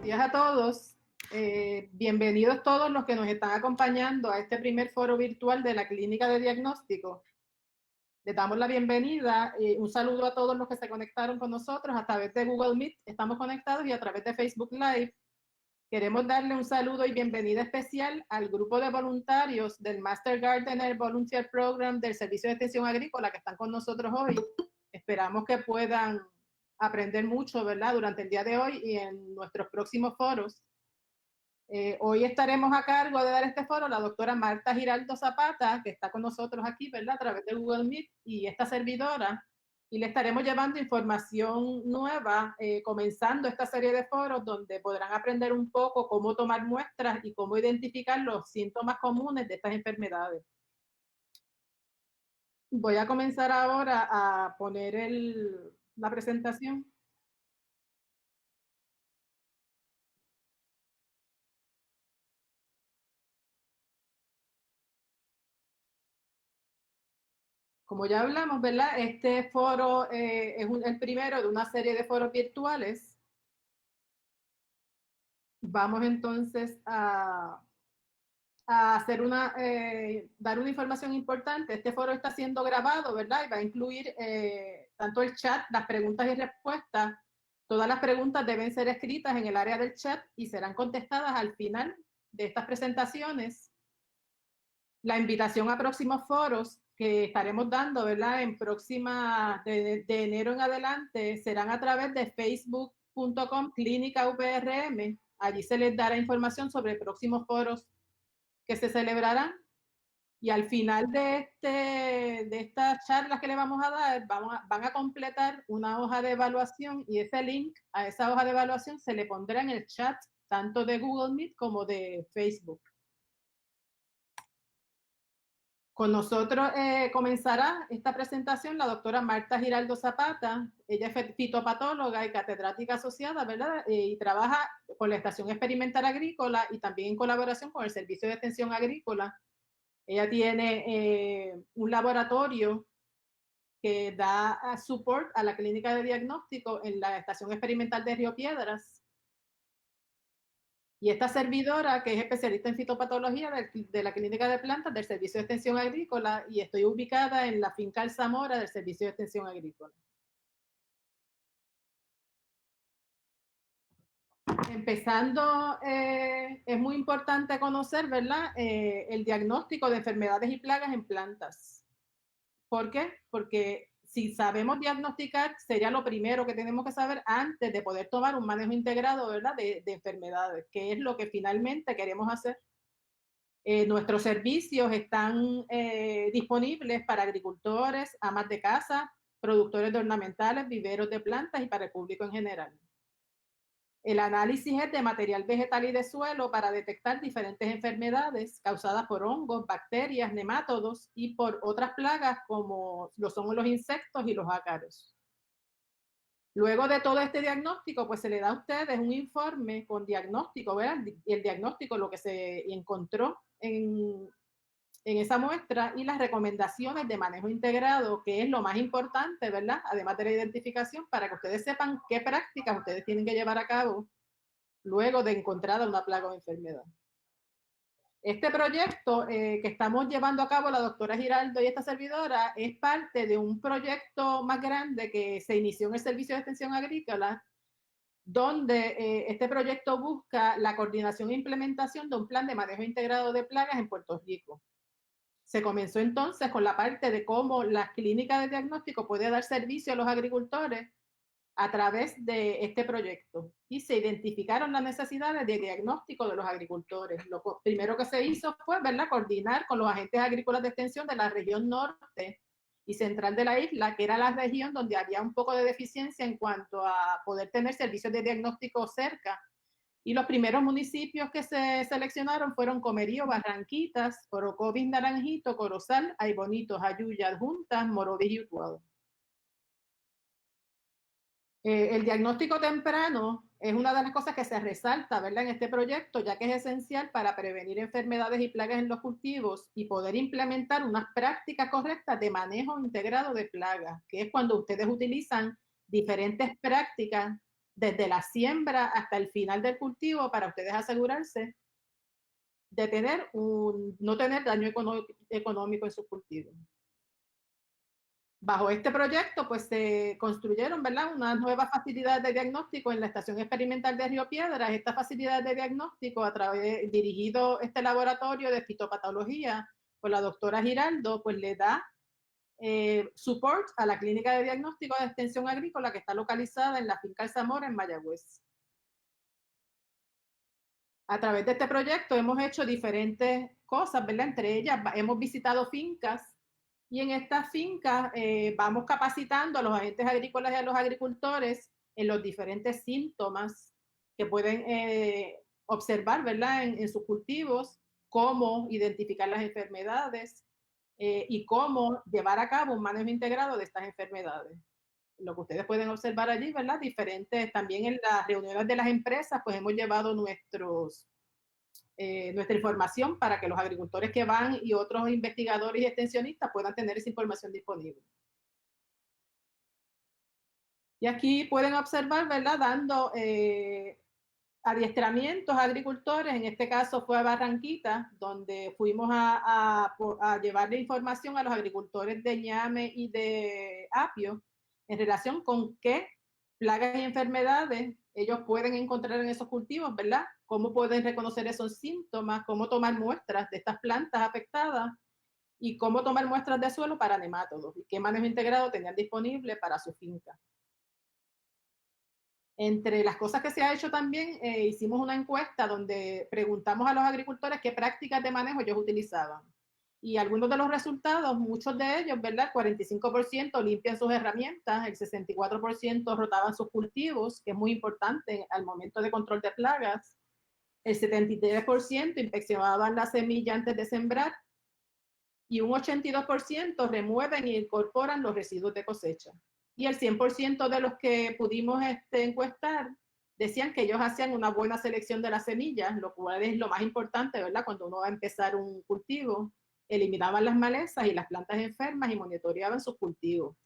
días a todos. Bienvenidos todos los que nos están acompañando a este primer foro virtual de la Clínica de Diagnóstico. Les damos la bienvenida. Un saludo a todos los que se conectaron con nosotros a través de Google Meet. Estamos conectados y a través de Facebook Live. Queremos darle un saludo y bienvenida especial al grupo de voluntarios del Master Gardener Volunteer Program del Servicio de Extensión Agrícola que están con nosotros hoy. Esperamos que puedan aprender mucho, ¿verdad?, durante el día de hoy y en nuestros próximos foros. Hoy estaremos a cargo de dar este foro la doctora Marta Giraldo Zapata, que está con nosotros aquí, ¿verdad?, a través de Google Meet, y esta servidora, y le estaremos llevando información nueva, comenzando esta serie de foros donde podrán aprender un poco cómo tomar muestras y cómo identificar los síntomas comunes de estas enfermedades. Voy a comenzar ahora a poner la presentación. Como ya hablamos, ¿verdad? Este foro es el primero de una serie de foros virtuales. Vamos entonces a hacer dar una información importante. Este foro está siendo grabado, ¿verdad? Y va a incluir tanto el chat, las preguntas y respuestas. Todas las preguntas deben ser escritas en el área del chat y serán contestadas al final de estas presentaciones. La invitación a próximos foros que estaremos dando, ¿verdad?, en de enero en adelante, serán a través de facebook.com Clínica UPRM. Allí se les dará información sobre próximos foros que se celebrarán. Y al final de estas charlas que le vamos a dar, van a completar una hoja de evaluación y ese link a esa hoja de evaluación se le pondrá en el chat tanto de Google Meet como de Facebook. Con nosotros comenzará esta presentación la doctora Marta Giraldo Zapata. Ella es fitopatóloga y catedrática asociada, ¿verdad? Y trabaja con la Estación Experimental Agrícola y también en colaboración con el Servicio de Extensión Agrícola. Ella tiene un laboratorio que da support a la clínica de diagnóstico en la Estación Experimental de Río Piedras. Y esta servidora, que es especialista en fitopatología de la Clínica de Plantas del Servicio de Extensión Agrícola, y estoy ubicada en la finca Alzamora del Servicio de Extensión Agrícola. Empezando, es muy importante conocer, ¿verdad?, el diagnóstico de enfermedades y plagas en plantas. ¿Por qué? Porque si sabemos diagnosticar, sería lo primero que tenemos que saber antes de poder tomar un manejo integrado, ¿verdad?, de enfermedades, que es lo que finalmente queremos hacer. Nuestros servicios están disponibles para agricultores, amas de casa, productores de ornamentales, viveros de plantas y para el público en general. El análisis es de material vegetal y de suelo para detectar diferentes enfermedades causadas por hongos, bacterias, nemátodos y por otras plagas como lo son los insectos y los ácaros. Luego de todo este diagnóstico, pues se le da a ustedes un informe con diagnóstico, ¿verdad? El diagnóstico, lo que se encontró en esa muestra y las recomendaciones de manejo integrado, que es lo más importante, ¿verdad? Además de la identificación, para que ustedes sepan qué prácticas ustedes tienen que llevar a cabo luego de encontrada una plaga o enfermedad. Este proyecto que estamos llevando a cabo la doctora Giraldo y esta servidora es parte de un proyecto más grande que se inició en el Servicio de Extensión Agrícola, donde este proyecto busca la coordinación e implementación de un plan de manejo integrado de plagas en Puerto Rico. Se comenzó entonces con la parte de cómo la clínica de diagnóstico puede dar servicio a los agricultores a través de este proyecto y se identificaron las necesidades de diagnóstico de los agricultores. Lo primero que se hizo fue, ¿verdad?, coordinar con los agentes agrícolas de extensión de la región norte y central de la isla, que era la región donde había un poco de deficiencia en cuanto a poder tener servicios de diagnóstico cerca. Y los primeros municipios que se seleccionaron fueron Comerío, Barranquitas, Orocovis, Naranjito, Corozal, Aybonito, Jayuya, Adjuntas, Morovis y Utuado. El diagnóstico temprano es una de las cosas que se resalta, ¿verdad?, en este proyecto, ya que es esencial para prevenir enfermedades y plagas en los cultivos y poder implementar unas prácticas correctas de manejo integrado de plagas, que es cuando ustedes utilizan diferentes prácticas desde la siembra hasta el final del cultivo para ustedes asegurarse de no tener daño económico en sus cultivos. Bajo este proyecto, pues se construyeron, ¿verdad?, unas nuevas facilidades de diagnóstico en la Estación Experimental de Río Piedras. Esta facilidad de diagnóstico, dirigido este laboratorio de fitopatología por la doctora Giraldo, pues le da support a la clínica de diagnóstico de extensión agrícola que está localizada en la finca El Zamora, en Mayagüez. A través de este proyecto hemos hecho diferentes cosas, ¿verdad? Entre ellas hemos visitado fincas y en estas fincas vamos capacitando a los agentes agrícolas y a los agricultores en los diferentes síntomas que pueden observar, ¿verdad?, en sus cultivos, cómo identificar las enfermedades y cómo llevar a cabo un manejo integrado de estas enfermedades. Lo que ustedes pueden observar allí, ¿verdad? Diferentes, también en las reuniones de las empresas, pues hemos llevado nuestra información para que los agricultores que van y otros investigadores y extensionistas puedan tener esa información disponible. Y aquí pueden observar, ¿verdad?, dando adiestramientos a agricultores. En este caso fue a Barranquita, donde fuimos a llevarle información a los agricultores de ñame y de apio en relación con qué plagas y enfermedades ellos pueden encontrar en esos cultivos, ¿verdad? Cómo pueden reconocer esos síntomas, cómo tomar muestras de estas plantas afectadas y cómo tomar muestras de suelo para nemátodos y qué manejo integrado tenían disponible para su finca. Entre las cosas que se ha hecho también, hicimos una encuesta donde preguntamos a los agricultores qué prácticas de manejo ellos utilizaban. Y algunos de los resultados, muchos de ellos, ¿verdad? 45% limpian sus herramientas, el 64% rotaban sus cultivos, que es muy importante al momento de control de plagas. El 73% inspeccionaban la semilla antes de sembrar y un 82% remueven y incorporan los residuos de cosecha. Y el 100% de los que pudimos encuestar decían que ellos hacían una buena selección de las semillas, lo cual es lo más importante, ¿verdad? Cuando uno va a empezar un cultivo, eliminaban las malezas y las plantas enfermas y monitoreaban sus cultivos.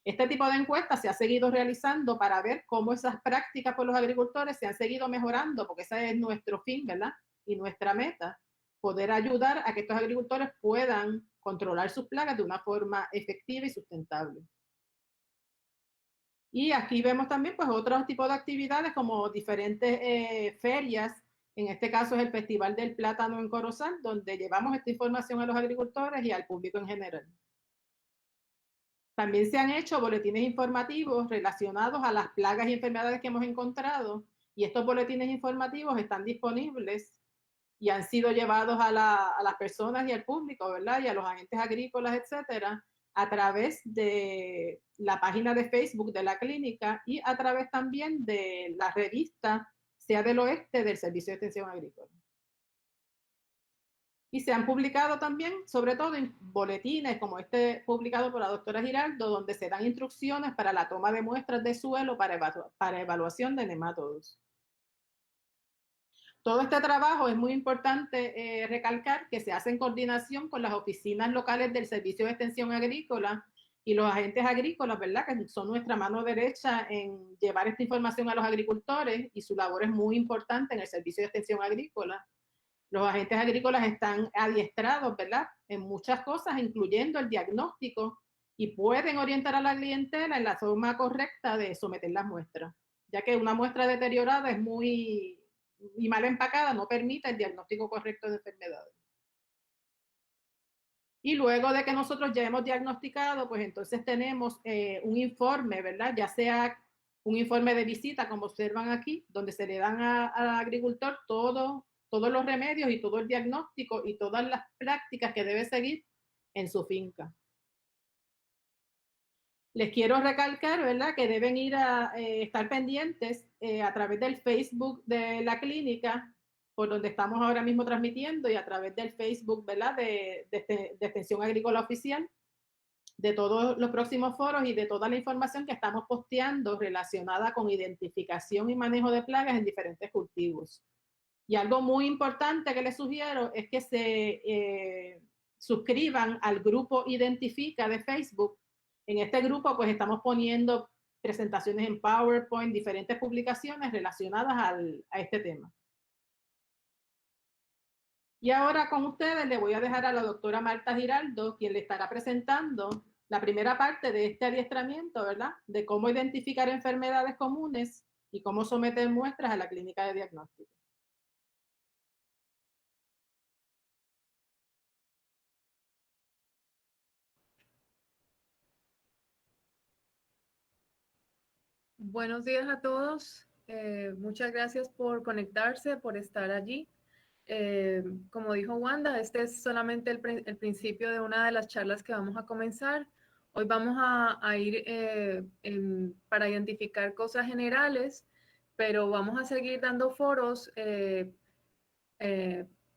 Este tipo de encuestas se ha seguido realizando para ver cómo esas prácticas por los agricultores se han seguido mejorando, porque ese es nuestro fin, ¿verdad? Y nuestra meta, poder ayudar a que estos agricultores puedan controlar sus plagas de una forma efectiva y sustentable. Y aquí vemos también pues otros tipos de actividades como diferentes ferias. En este caso es el Festival del Plátano en Corozal, donde llevamos esta información a los agricultores y al público en general. También se han hecho boletines informativos relacionados a las plagas y enfermedades que hemos encontrado, y estos boletines informativos están disponibles y han sido llevados a las personas y al público, ¿verdad? Y a los agentes agrícolas, etcétera, a través de la página de Facebook de la clínica y a través también de la revista Sea del Oeste del Servicio de Extensión Agrícola. Y se han publicado también, sobre todo en boletines como este publicado por la doctora Giraldo, donde se dan instrucciones para la toma de muestras de suelo para evaluación de nemátodos. Todo este trabajo es muy importante recalcar que se hace en coordinación con las oficinas locales del Servicio de Extensión Agrícola y los agentes agrícolas, ¿verdad?, que son nuestra mano derecha en llevar esta información a los agricultores, y su labor es muy importante en el Servicio de Extensión Agrícola. Los agentes agrícolas están adiestrados, ¿verdad?, en muchas cosas, incluyendo el diagnóstico, y pueden orientar a la clientela en la forma correcta de someter las muestras, ya que una muestra deteriorada es muy y mal empacada no permite el diagnóstico correcto de enfermedades. Y luego de que nosotros ya hemos diagnosticado, pues entonces tenemos un informe, ¿verdad? Ya sea un informe de visita, como observan aquí, donde se le dan al agricultor todos los remedios y todo el diagnóstico y todas las prácticas que debe seguir en su finca. Les quiero recalcar, ¿verdad?, que deben ir a estar pendientes a través del Facebook de la clínica, por donde estamos ahora mismo transmitiendo, y a través del Facebook, ¿verdad?, de Extensión Agrícola Oficial, de todos los próximos foros y de toda la información que estamos posteando relacionada con identificación y manejo de plagas en diferentes cultivos. Y algo muy importante que les sugiero es que se suscriban al grupo Identifica de Facebook. En este grupo pues estamos poniendo presentaciones en PowerPoint, diferentes publicaciones relacionadas a este tema. Y ahora con ustedes le voy a dejar a la doctora Marta Giraldo, quien le estará presentando la primera parte de este adiestramiento, ¿verdad? De cómo identificar enfermedades comunes y cómo someter muestras a la clínica de diagnóstico. Buenos días a todos. Muchas gracias por conectarse, por estar allí. Como dijo Wanda, este es solamente el principio de una de las charlas que vamos a comenzar. Hoy vamos a ir para identificar cosas generales, pero vamos a seguir dando foros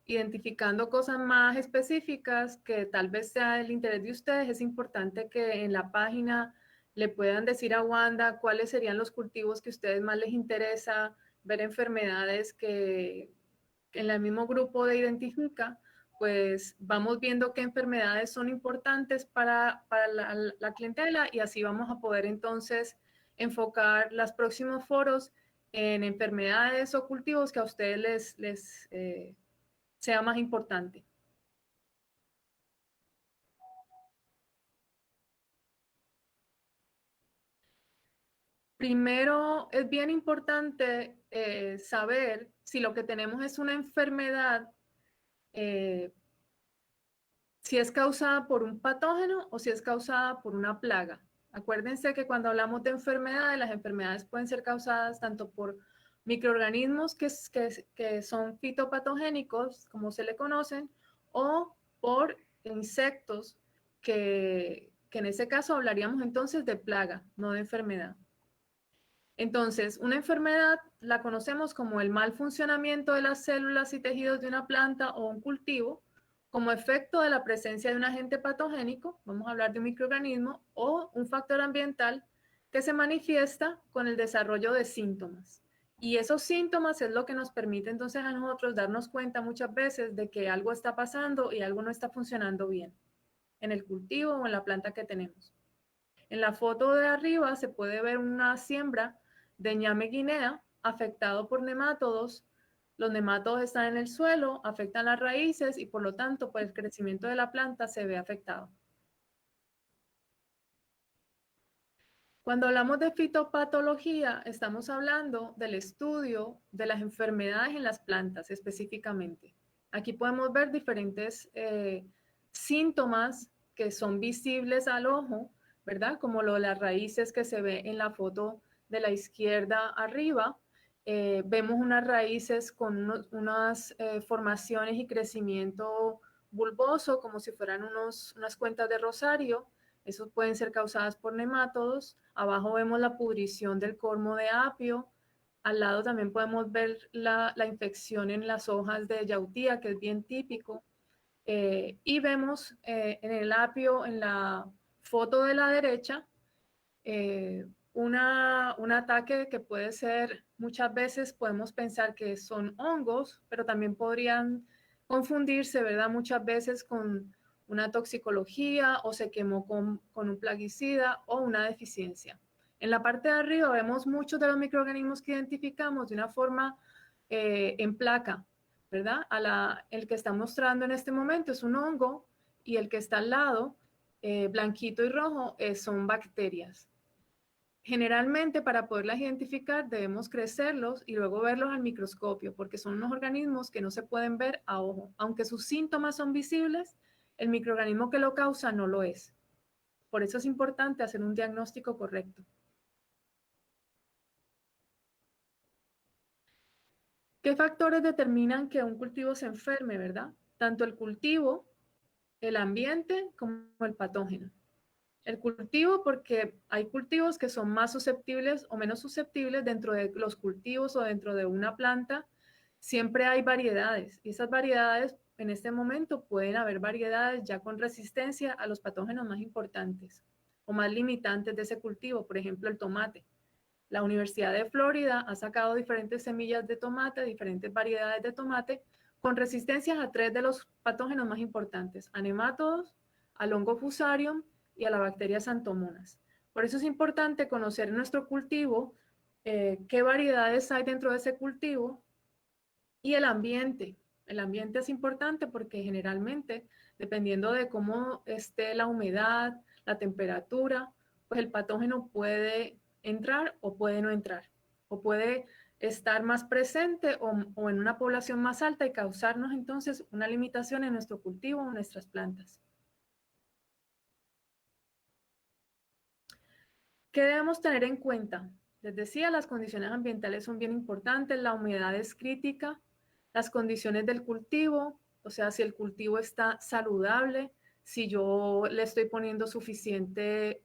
identificando cosas más específicas que tal vez sea del interés de ustedes. Es importante que en la página le puedan decir a Wanda cuáles serían los cultivos que a ustedes más les interesa, ver enfermedades que en el mismo grupo de identifica, pues vamos viendo qué enfermedades son importantes para la clientela y así vamos a poder entonces enfocar los próximos foros en enfermedades o cultivos que a ustedes les sea más importante. Primero, es bien importante saber si lo que tenemos es una enfermedad, si es causada por un patógeno o si es causada por una plaga. Acuérdense que cuando hablamos de enfermedades, las enfermedades pueden ser causadas tanto por microorganismos que son fitopatogénicos, como se le conocen, o por insectos que en ese caso hablaríamos entonces de plaga, no de enfermedad. Entonces, una enfermedad la conocemos como el mal funcionamiento de las células y tejidos de una planta o un cultivo como efecto de la presencia de un agente patogénico, vamos a hablar de un microorganismo, o un factor ambiental que se manifiesta con el desarrollo de síntomas. Y esos síntomas es lo que nos permite entonces a nosotros darnos cuenta muchas veces de que algo está pasando y algo no está funcionando bien en el cultivo o en la planta que tenemos. En la foto de arriba se puede ver una siembra de ñame guinea afectado por nemátodos. Los nemátodos están en el suelo, afectan las raíces y por lo tanto pues, el crecimiento de la planta se ve afectado. Cuando hablamos de fitopatología, estamos hablando del estudio de las enfermedades en las plantas específicamente. Aquí podemos ver diferentes síntomas que son visibles al ojo, ¿verdad? Como lo de las raíces que se ve en la foto de la izquierda arriba. Vemos unas raíces con unas formaciones y crecimiento bulboso, como si fueran unas cuentas de rosario. Esos pueden ser causadas por nemátodos. Abajo vemos la pudrición del cormo de apio. Al lado también podemos ver la infección en las hojas de yautía, que es bien típico. Y vemos en el apio, en la foto de la derecha, un ataque que puede ser, muchas veces podemos pensar que son hongos, pero también podrían confundirse, ¿verdad? Muchas veces con una toxicología o se quemó con un plaguicida o una deficiencia. En la parte de arriba vemos muchos de los microorganismos que identificamos de una forma en placa, ¿verdad? El que está mostrando en este momento es un hongo y el que está al lado, blanquito y rojo, son bacterias. Generalmente, para poderlas identificar, debemos crecerlos y luego verlos al microscopio, porque son unos organismos que no se pueden ver a ojo. Aunque sus síntomas son visibles, el microorganismo que lo causa no lo es. Por eso es importante hacer un diagnóstico correcto. ¿Qué factores determinan que un cultivo se enferme, verdad? Tanto el cultivo, el ambiente, como el patógeno. El cultivo, porque hay cultivos que son más susceptibles o menos susceptibles dentro de los cultivos o dentro de una planta. Siempre hay variedades y esas variedades en este momento pueden haber variedades ya con resistencia a los patógenos más importantes o más limitantes de ese cultivo, por ejemplo el tomate. La Universidad de Florida ha sacado diferentes semillas de tomate, diferentes variedades de tomate con resistencias a 3 de los patógenos más importantes, a nemátodos, al hongo fusarium y a la bacteria Xanthomonas. Por eso es importante conocer nuestro cultivo, qué variedades hay dentro de ese cultivo y el ambiente. El ambiente es importante porque generalmente, dependiendo de cómo esté la humedad, la temperatura, pues el patógeno puede entrar o puede no entrar, o puede estar más presente o en una población más alta y causarnos entonces una limitación en nuestro cultivo o en nuestras plantas. ¿Qué debemos tener en cuenta? Les decía, las condiciones ambientales son bien importantes, la humedad es crítica, las condiciones del cultivo, o sea, si el cultivo está saludable, si yo le estoy poniendo suficiente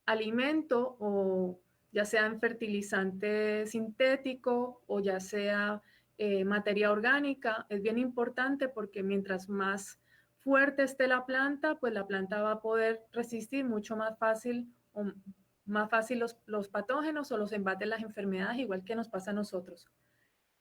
alimento o ya sea en fertilizante sintético o ya sea materia orgánica, es bien importante porque mientras más fuerte esté la planta, pues la planta va a poder resistir mucho más fácil los patógenos o los embates de las enfermedades, igual que nos pasa a nosotros.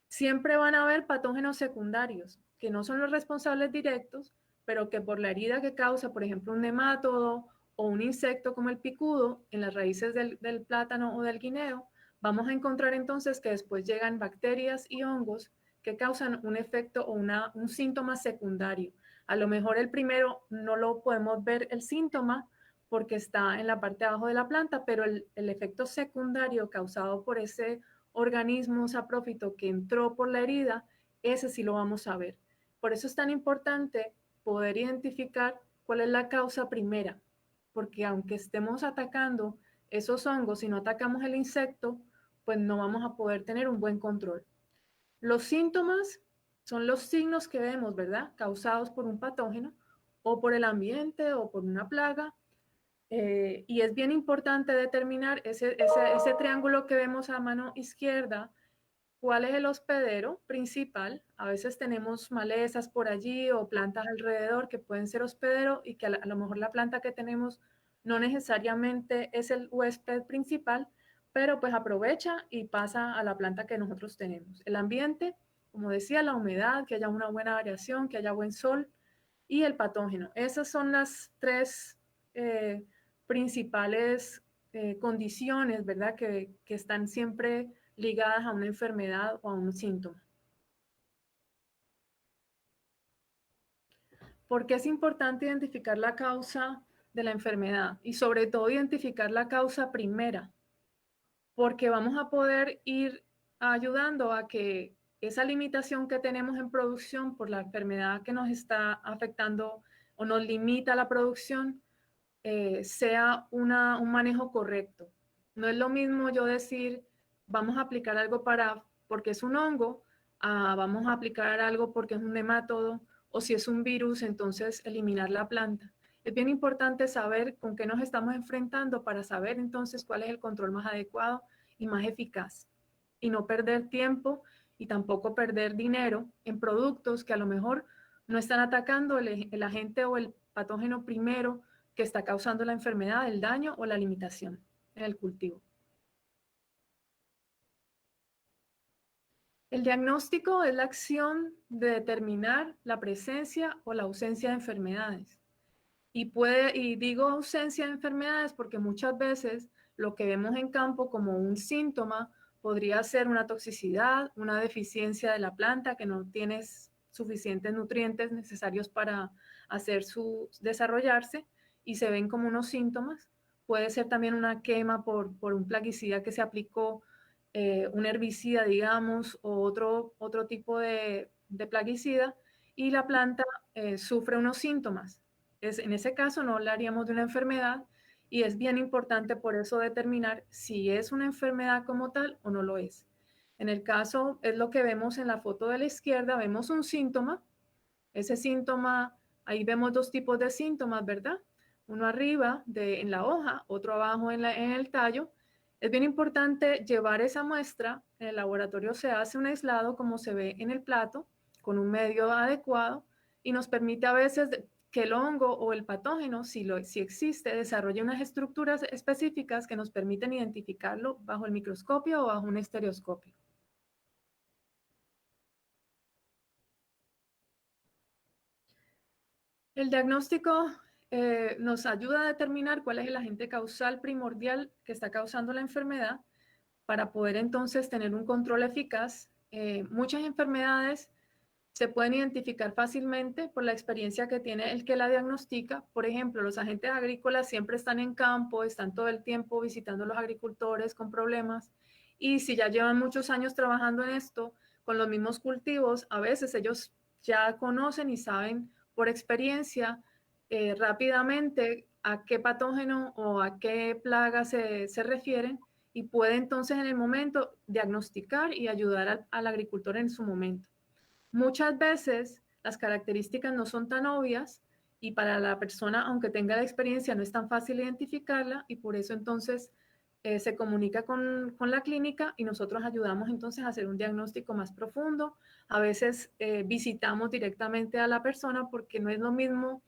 Siempre van a haber patógenos secundarios, que no son los responsables directos, pero que por la herida que causa, por ejemplo, un nemátodo o un insecto como el picudo en las raíces del plátano o del guineo, vamos a encontrar entonces que después llegan bacterias y hongos que causan un efecto o un síntoma secundario. A lo mejor el primero no lo podemos ver el síntoma porque está en la parte de abajo de la planta, pero el efecto secundario causado por ese organismo saprófito que entró por la herida, ese sí lo vamos a ver. Por eso es tan importante poder identificar cuál es la causa primera, porque aunque estemos atacando esos hongos, si no atacamos el insecto, pues no vamos a poder tener un buen control. Los síntomas son los signos que vemos, ¿verdad? Causados por un patógeno o por el ambiente o por una plaga. Y es bien importante determinar ese triángulo que vemos a mano izquierda, cuál es el hospedero principal. A veces tenemos malezas por allí o plantas alrededor que pueden ser hospedero y que a lo mejor la planta que tenemos no necesariamente es el huésped principal, pero pues aprovecha y pasa a la planta que nosotros tenemos. El ambiente, como decía, la humedad, que haya una buena variación, que haya buen sol y el patógeno. Esas son las tres principales condiciones, ¿verdad? Que están siempre ligadas a una enfermedad o a un síntoma. ¿Por qué es importante identificar la causa de la enfermedad? Y sobre todo identificar la causa primera, porque vamos a poder ir ayudando a que esa limitación que tenemos en producción por la enfermedad que nos está afectando o nos limita la producción, sea un manejo correcto. No es lo mismo yo decir, vamos a aplicar algo porque es un hongo, vamos a aplicar algo porque es un nemátodo, o si es un virus, entonces eliminar la planta. Es bien importante saber con qué nos estamos enfrentando para saber entonces cuál es el control más adecuado y más eficaz. Y no perder tiempo y tampoco perder dinero en productos que a lo mejor no están atacando el agente o el patógeno primero que está causando la enfermedad, el daño o la limitación en el cultivo. El diagnóstico es la acción de determinar la presencia o la ausencia de enfermedades. Y digo ausencia de enfermedades porque muchas veces lo que vemos en campo como un síntoma podría ser una toxicidad, una deficiencia de la planta que no tiene suficientes nutrientes necesarios para hacer su desarrollarse y se ven como unos síntomas. Puede ser también una quema por un plaguicida que se aplicó, un herbicida, digamos, o otro tipo de plaguicida y la planta sufre unos síntomas. En ese caso no hablaríamos de una enfermedad y es bien importante por eso determinar si es una enfermedad como tal o no lo es. En el caso es lo que vemos en la foto de la izquierda, vemos un síntoma. Ese síntoma, ahí vemos dos tipos de síntomas, ¿verdad? Uno arriba en la hoja, otro abajo en el tallo. Es bien importante llevar esa muestra. En el laboratorio se hace un aislado como se ve en el plato, con un medio adecuado y nos permite a veces que el hongo o el patógeno, si existe, desarrolle unas estructuras específicas que nos permiten identificarlo bajo el microscopio o bajo un estereoscopio. El diagnóstico nos ayuda a determinar cuál es el agente causal primordial que está causando la enfermedad para poder entonces tener un control eficaz. Muchas enfermedades se pueden identificar fácilmente por la experiencia que tiene el que la diagnostica. Por ejemplo, los agentes agrícolas siempre están en campo, están todo el tiempo visitando a los agricultores con problemas, y si ya llevan muchos años trabajando en esto, con los mismos cultivos, a veces ellos ya conocen y saben por experiencia rápidamente a qué patógeno o a qué plaga se refieren, y puede entonces en el momento diagnosticar y ayudar al agricultor en su momento. Muchas veces las características no son tan obvias y para la persona, aunque tenga la experiencia, no es tan fácil identificarla, y por eso entonces se comunica con la clínica y nosotros ayudamos entonces a hacer un diagnóstico más profundo. A veces visitamos directamente a la persona porque no es lo mismo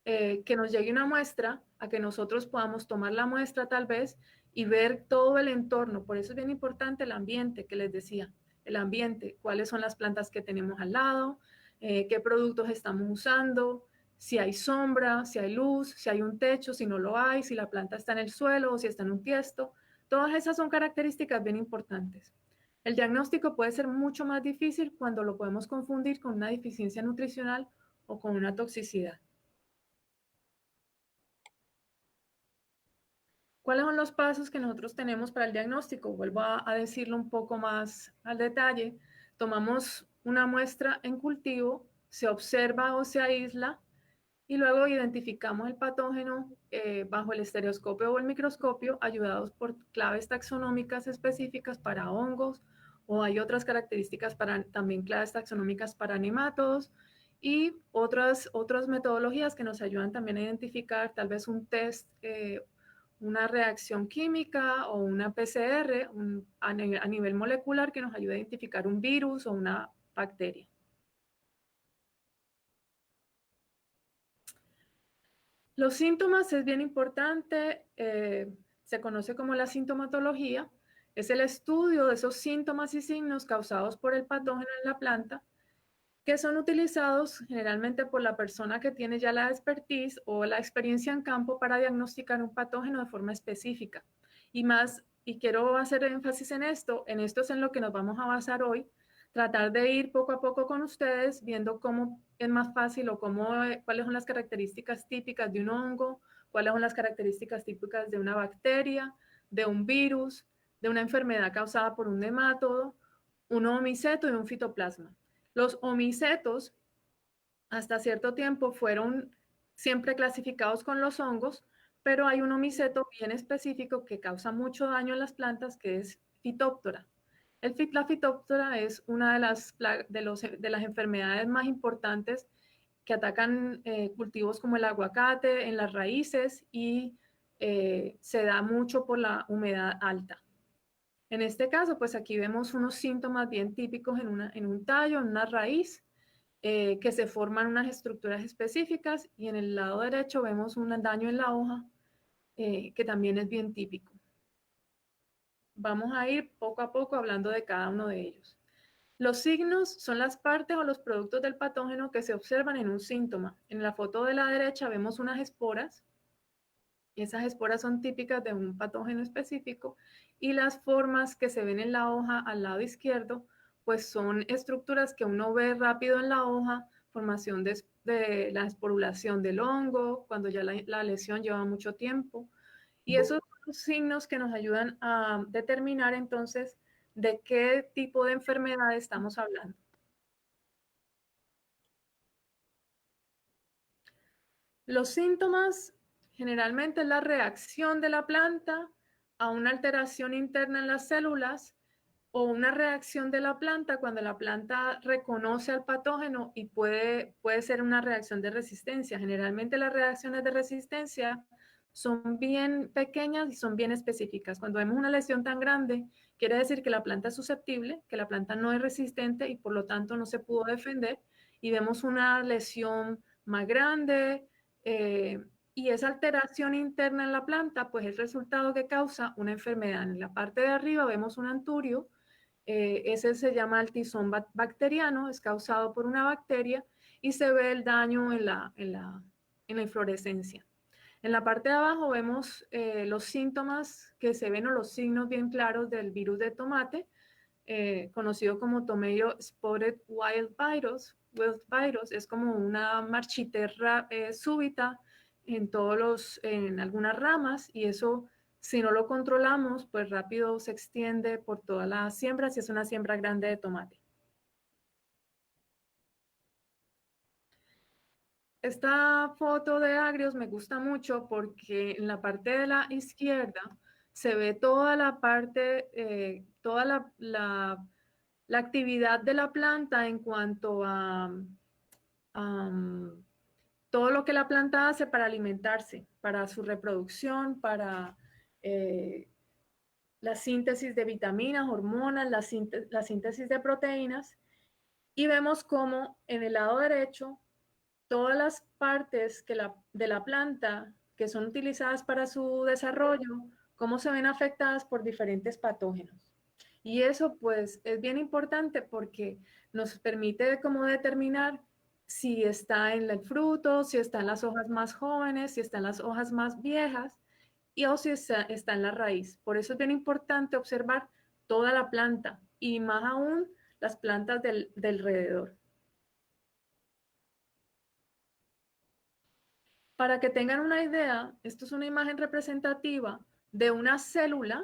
que nos llegue una muestra a que nosotros podamos tomar la muestra tal vez y ver todo el entorno. Por eso es bien importante el ambiente que les decía, el ambiente, cuáles son las plantas que tenemos al lado, qué productos estamos usando, si hay sombra, si hay luz, si hay un techo, si no lo hay, si la planta está en el suelo o si está en un tiesto. Todas esas son características bien importantes. El diagnóstico puede ser mucho más difícil cuando lo podemos confundir con una deficiencia nutricional o con una toxicidad. ¿Cuáles son los pasos que nosotros tenemos para el diagnóstico? Vuelvo a decirlo un poco más al detalle. Tomamos una muestra en cultivo, se observa o se aísla y luego identificamos el patógeno bajo el estereoscopio o el microscopio, ayudados por claves taxonómicas específicas para hongos, o hay otras características para también claves taxonómicas para nemátodos, y otras metodologías que nos ayudan también a identificar tal vez un test, una reacción química o una PCR a nivel molecular que nos ayude a identificar un virus o una bacteria. Los síntomas es bien importante, se conoce como la sintomatología, es el estudio de esos síntomas y signos causados por el patógeno en la planta, que son utilizados generalmente por la persona que tiene ya la expertise o la experiencia en campo para diagnosticar un patógeno de forma específica. Y quiero hacer énfasis en esto es en lo que nos vamos a basar hoy, tratar de ir poco a poco con ustedes, viendo cómo es más fácil o cuáles son las características típicas de un hongo, cuáles son las características típicas de una bacteria, de un virus, de una enfermedad causada por un nemátodo, un omiceto y un fitoplasma. Los omicetos hasta cierto tiempo fueron siempre clasificados con los hongos, pero hay un omiceto bien específico que causa mucho daño en las plantas, que es Phytophthora. La Phytophthora es una de las enfermedades más importantes que atacan cultivos como el aguacate en las raíces, y se da mucho por la humedad alta. En este caso, pues aquí vemos unos síntomas bien típicos en un tallo, en una raíz, que se forman unas estructuras específicas, y en el lado derecho vemos un daño en la hoja, que también es bien típico. Vamos a ir poco a poco hablando de cada uno de ellos. Los signos son las partes o los productos del patógeno que se observan en un síntoma. En la foto de la derecha vemos unas esporas. Esas esporas son típicas de un patógeno específico, y las formas que se ven en la hoja al lado izquierdo, pues son estructuras que uno ve rápido en la hoja, formación de la esporulación del hongo, cuando ya la lesión lleva mucho tiempo. Y esos son los signos que nos ayudan a determinar entonces de qué tipo de enfermedad estamos hablando. Los síntomas generalmente es la reacción de la planta a una alteración interna en las células, o una reacción de la planta cuando la planta reconoce al patógeno, y puede ser una reacción de resistencia. Generalmente las reacciones de resistencia son bien pequeñas y son bien específicas. Cuando vemos una lesión tan grande, quiere decir que la planta es susceptible, que la planta no es resistente y por lo tanto no se pudo defender, y vemos una lesión más grande, y esa alteración interna en la planta, pues es el resultado que causa una enfermedad. En la parte de arriba vemos un anturio, ese se llama el tizón bacteriano, es causado por una bacteria, y se ve el daño en la inflorescencia. En la parte de abajo vemos los síntomas que se ven o los signos bien claros del virus de tomate, conocido como Tomato Spotted Wild Virus. Wild Virus es como una marchitera súbita en algunas ramas, y eso, si no lo controlamos, pues rápido se extiende por toda la siembra si es una siembra grande de tomate. Esta foto de agrios me gusta mucho porque en la parte de la izquierda se ve toda la parte, toda la actividad de la planta en cuanto a todo lo que la planta hace para alimentarse, para su reproducción, para la síntesis de vitaminas, hormonas, la síntesis de proteínas. Y vemos cómo en el lado derecho todas las partes de la planta que son utilizadas para su desarrollo, cómo se ven afectadas por diferentes patógenos. Y eso pues es bien importante porque nos permite como determinar si está en el fruto, si está en las hojas más jóvenes, si está en las hojas más viejas, o si está en la raíz. Por eso es bien importante observar toda la planta y más aún las plantas del alrededor. Para que tengan una idea, esto es una imagen representativa de una célula.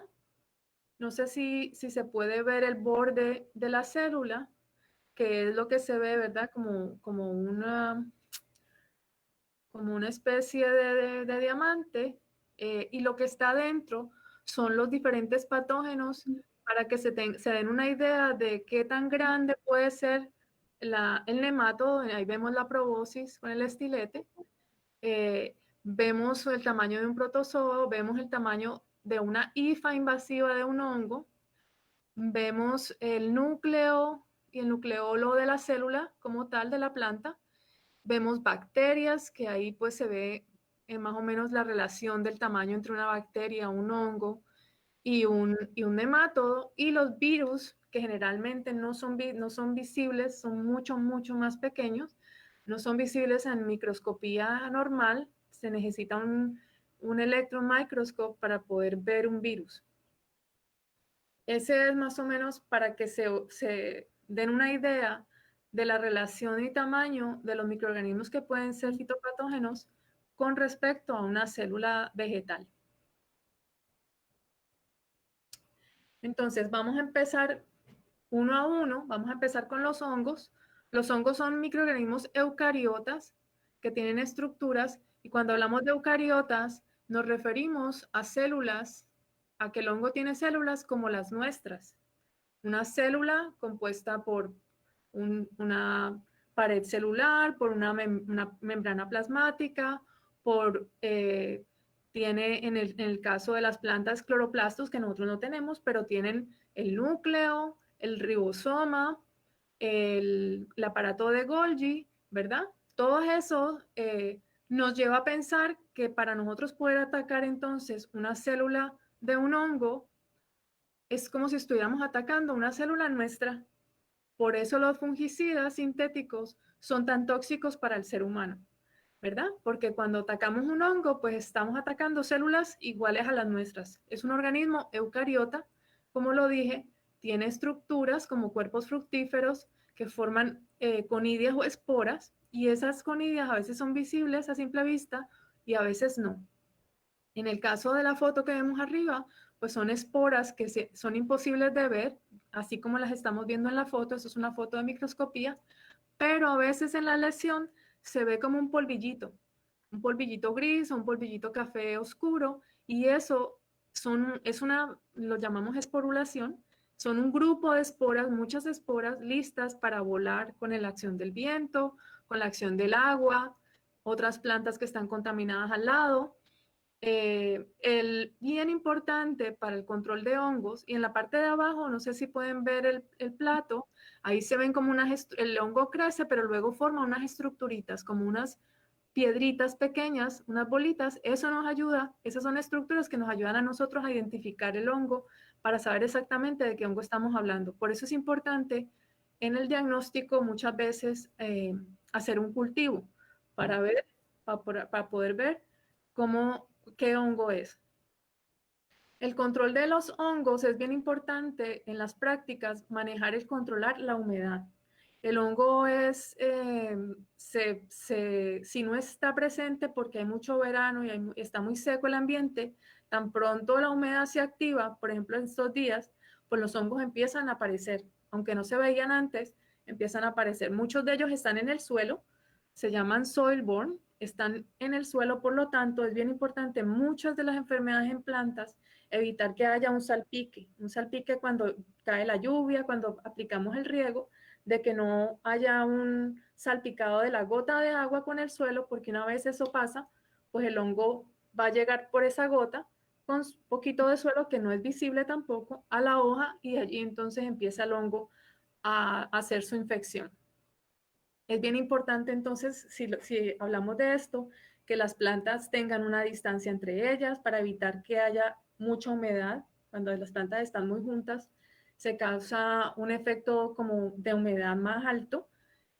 No sé si se puede ver el borde de la célula, que es lo que se ve, ¿verdad? Como una especie de diamante, y lo que está dentro son los diferentes patógenos para que se den una idea de qué tan grande puede ser el nematodo. Ahí vemos la proboscis con el estilete. Vemos el tamaño de un protozoo, vemos el tamaño de una hifa invasiva de un hongo, vemos el núcleo y el nucleolo de la célula como tal de la planta, vemos bacterias, que ahí pues se ve más o menos la relación del tamaño entre una bacteria, un hongo y un nematodo, y los virus, que generalmente no son visibles, son mucho más pequeños, no son visibles en microscopía normal. Se necesita un electron microscope para poder ver un virus. Ese es más o menos para que se den una idea de la relación y tamaño de los microorganismos que pueden ser fitopatógenos con respecto a una célula vegetal. Entonces, vamos a empezar uno a uno. Vamos a empezar con los hongos. Los hongos son microorganismos eucariotas que tienen estructuras, y cuando hablamos de eucariotas nos referimos a células, a que el hongo tiene células como las nuestras. Una célula compuesta por una pared celular, por una membrana plasmática, tiene en el caso de las plantas cloroplastos, que nosotros no tenemos, pero tienen el núcleo, el ribosoma, el aparato de Golgi, ¿verdad? Todo eso nos lleva a pensar que para nosotros poder atacar entonces una célula de un hongo, es como si estuviéramos atacando una célula nuestra. Por eso los fungicidas sintéticos son tan tóxicos para el ser humano, ¿verdad? Porque cuando atacamos un hongo, pues estamos atacando células iguales a las nuestras. Es un organismo eucariota, como lo dije, tiene estructuras como cuerpos fructíferos que forman conidias o esporas, y esas conidias a veces son visibles a simple vista y a veces no. En el caso de la foto que vemos arriba, pues son esporas que son imposibles de ver, así como las estamos viendo en la foto. Eso es una foto de microscopía, pero a veces en la lesión se ve como un polvillito gris o un polvillito café oscuro, y eso lo llamamos esporulación. Son un grupo de esporas, muchas esporas listas para volar con la acción del viento, con la acción del agua, otras plantas que están contaminadas al lado. Bien importante para el control de hongos, y en la parte de abajo, no sé si pueden ver el plato, ahí se ven como el hongo crece, pero luego forma unas estructuritas, como unas piedritas pequeñas, unas bolitas. Eso nos ayuda, esas son estructuras que nos ayudan a nosotros a identificar el hongo para saber exactamente de qué hongo estamos hablando. Por eso es importante en el diagnóstico muchas veces hacer un cultivo para ver para poder ver qué hongo es. El control de los hongos es bien importante en las prácticas, manejar y controlar la humedad. El hongo es, si no está presente porque hay mucho verano y está muy seco el ambiente, tan pronto la humedad se activa, por ejemplo en estos días, pues los hongos empiezan a aparecer. Aunque no se veían antes, empiezan a aparecer. Muchos de ellos están en el suelo, se llaman soil-borne, están en el suelo, por lo tanto es bien importante muchas de las enfermedades en plantas evitar que haya un salpique cuando cae la lluvia, cuando aplicamos el riego, de que no haya un salpicado de la gota de agua con el suelo, porque una vez eso pasa, pues el hongo va a llegar por esa gota con un poquito de suelo que no es visible tampoco a la hoja y allí entonces empieza el hongo a hacer su infección. Es bien importante entonces, si hablamos de esto, que las plantas tengan una distancia entre ellas para evitar que haya mucha humedad. Cuando las plantas están muy juntas, se causa un efecto como de humedad más alto,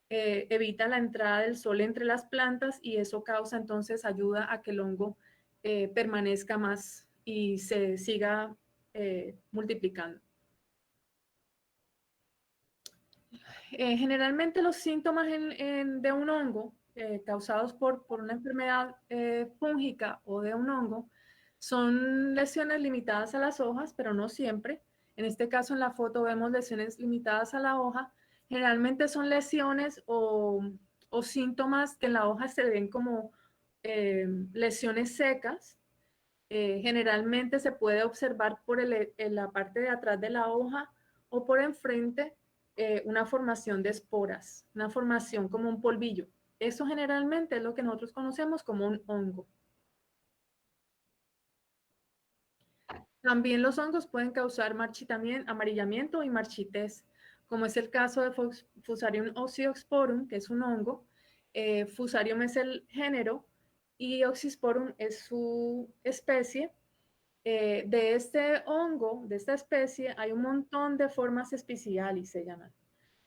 evita la entrada del sol entre las plantas y eso causa entonces, ayuda a que el hongo permanezca más y se siga multiplicando. Generalmente los síntomas de un hongo causados por una enfermedad fúngica o de un hongo son lesiones limitadas a las hojas, pero no siempre. En este caso en la foto vemos lesiones limitadas a la hoja. Generalmente son lesiones o síntomas que en la hoja se ven como lesiones secas. Generalmente se puede observar por en la parte de atrás de la hoja o por enfrente una formación de esporas, una formación como un polvillo. Eso generalmente es lo que nosotros conocemos como un hongo. También los hongos pueden causar amarillamiento y marchitez, como es el caso de Fusarium oxyosporum, que es un hongo. Fusarium es el género y Oxysporum es su especie. De este hongo, de esta especie, hay un montón de formas especiales, se llaman.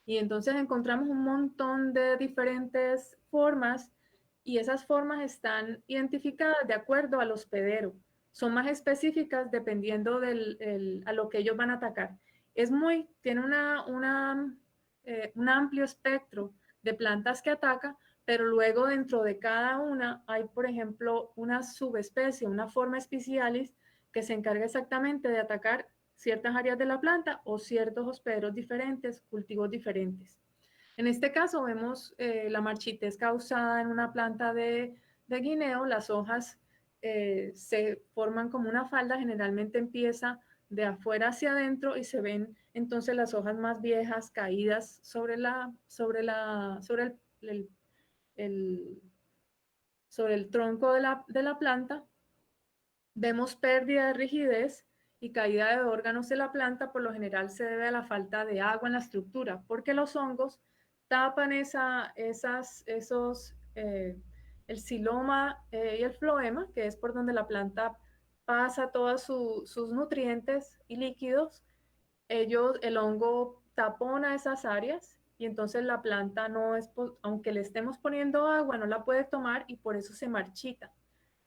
Y entonces encontramos un montón de diferentes formas y esas formas están identificadas de acuerdo al hospedero. Son más específicas dependiendo a lo que ellos van a atacar. Tiene un amplio espectro de plantas que ataca, pero luego dentro de cada una hay, por ejemplo, una subespecie, una forma especialis que se encarga exactamente de atacar ciertas áreas de la planta o ciertos hospederos diferentes, cultivos diferentes. En este caso vemos la marchitez causada en una planta de guineo. Las hojas se forman como una falda, generalmente empieza de afuera hacia adentro y se ven entonces las hojas más viejas caídas sobre el tronco de la planta. Vemos pérdida de rigidez y caída de órganos de la planta, por lo general se debe a la falta de agua en la estructura, porque los hongos tapan el xiloma y el floema, que es por donde la planta pasa todos sus nutrientes y líquidos. El hongo tapona esas áreas y entonces la planta aunque le estemos poniendo agua, no la puede tomar y por eso se marchita.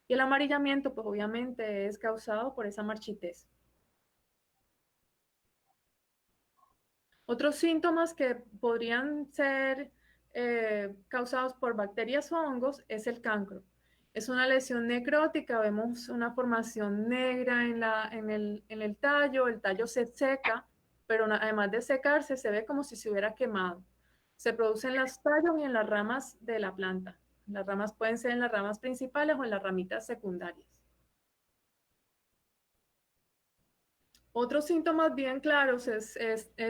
Y el amarillamiento, pues obviamente es causado por esa marchitez. Otros síntomas que podrían ser causados por bacterias o hongos es el cancro. Es una lesión necrótica, vemos una formación negra en el tallo se seca, pero además de secarse, se ve como si se hubiera quemado. Se produce en los tallos y en las ramas de la planta. Las ramas pueden ser en las ramas principales o en las ramitas secundarias. Otros síntomas bien claros es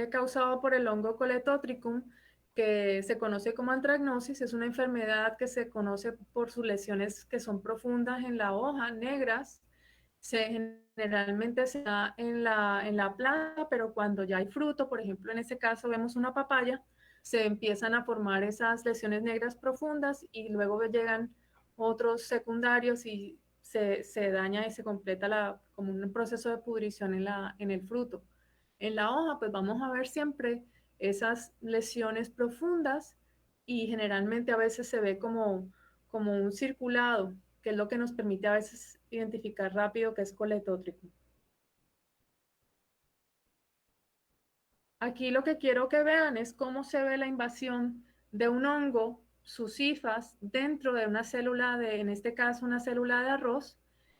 causado por el hongo Coletotricum, que se conoce como antragnosis. Es una enfermedad que se conoce por sus lesiones que son profundas en la hoja, negras. Generalmente se da en la planta, pero cuando ya hay fruto, por ejemplo, en ese caso vemos una papaya, se empiezan a formar esas lesiones negras profundas y luego llegan otros secundarios y se daña y se completa como un proceso de pudrición en el fruto. En la hoja, pues vamos a ver siempre esas lesiones profundas y generalmente a veces se ve como como un circulado, que es lo que nos permite a veces identificar rápido que es coletótrico. Aquí lo que quiero que vean es cómo se ve la invasión de un hongo, sus hifas, dentro de una célula en este caso, una célula de arroz,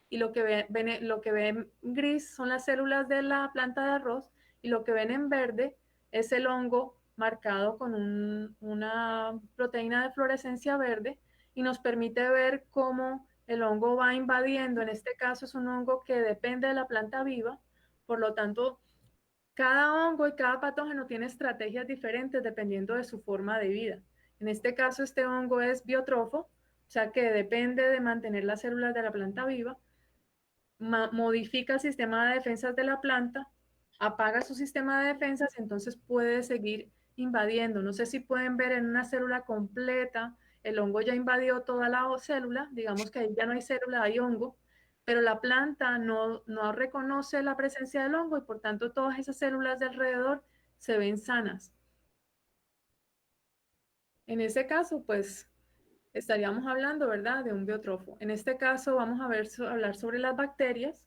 y lo que ven gris son las células de la planta de arroz, y lo que ven en verde es el hongo marcado con una proteína de fluorescencia verde, y nos permite ver cómo el hongo va invadiendo. En este caso es un hongo que depende de la planta viva, por lo tanto, cada hongo y cada patógeno tiene estrategias diferentes dependiendo de su forma de vida. En este caso, este hongo es biótrofo, o sea que depende de mantener las células de la planta viva, modifica el sistema de defensas de la planta, apaga su sistema de defensas, entonces puede seguir invadiendo. No sé si pueden ver en una célula completa, el hongo ya invadió toda la célula, digamos que ahí ya no hay célula, hay hongo, pero la planta no reconoce la presencia del hongo y por tanto todas esas células de alrededor se ven sanas. En ese caso, pues estaríamos hablando, ¿verdad?, de un biótrofo. En este caso vamos a hablar sobre las bacterias.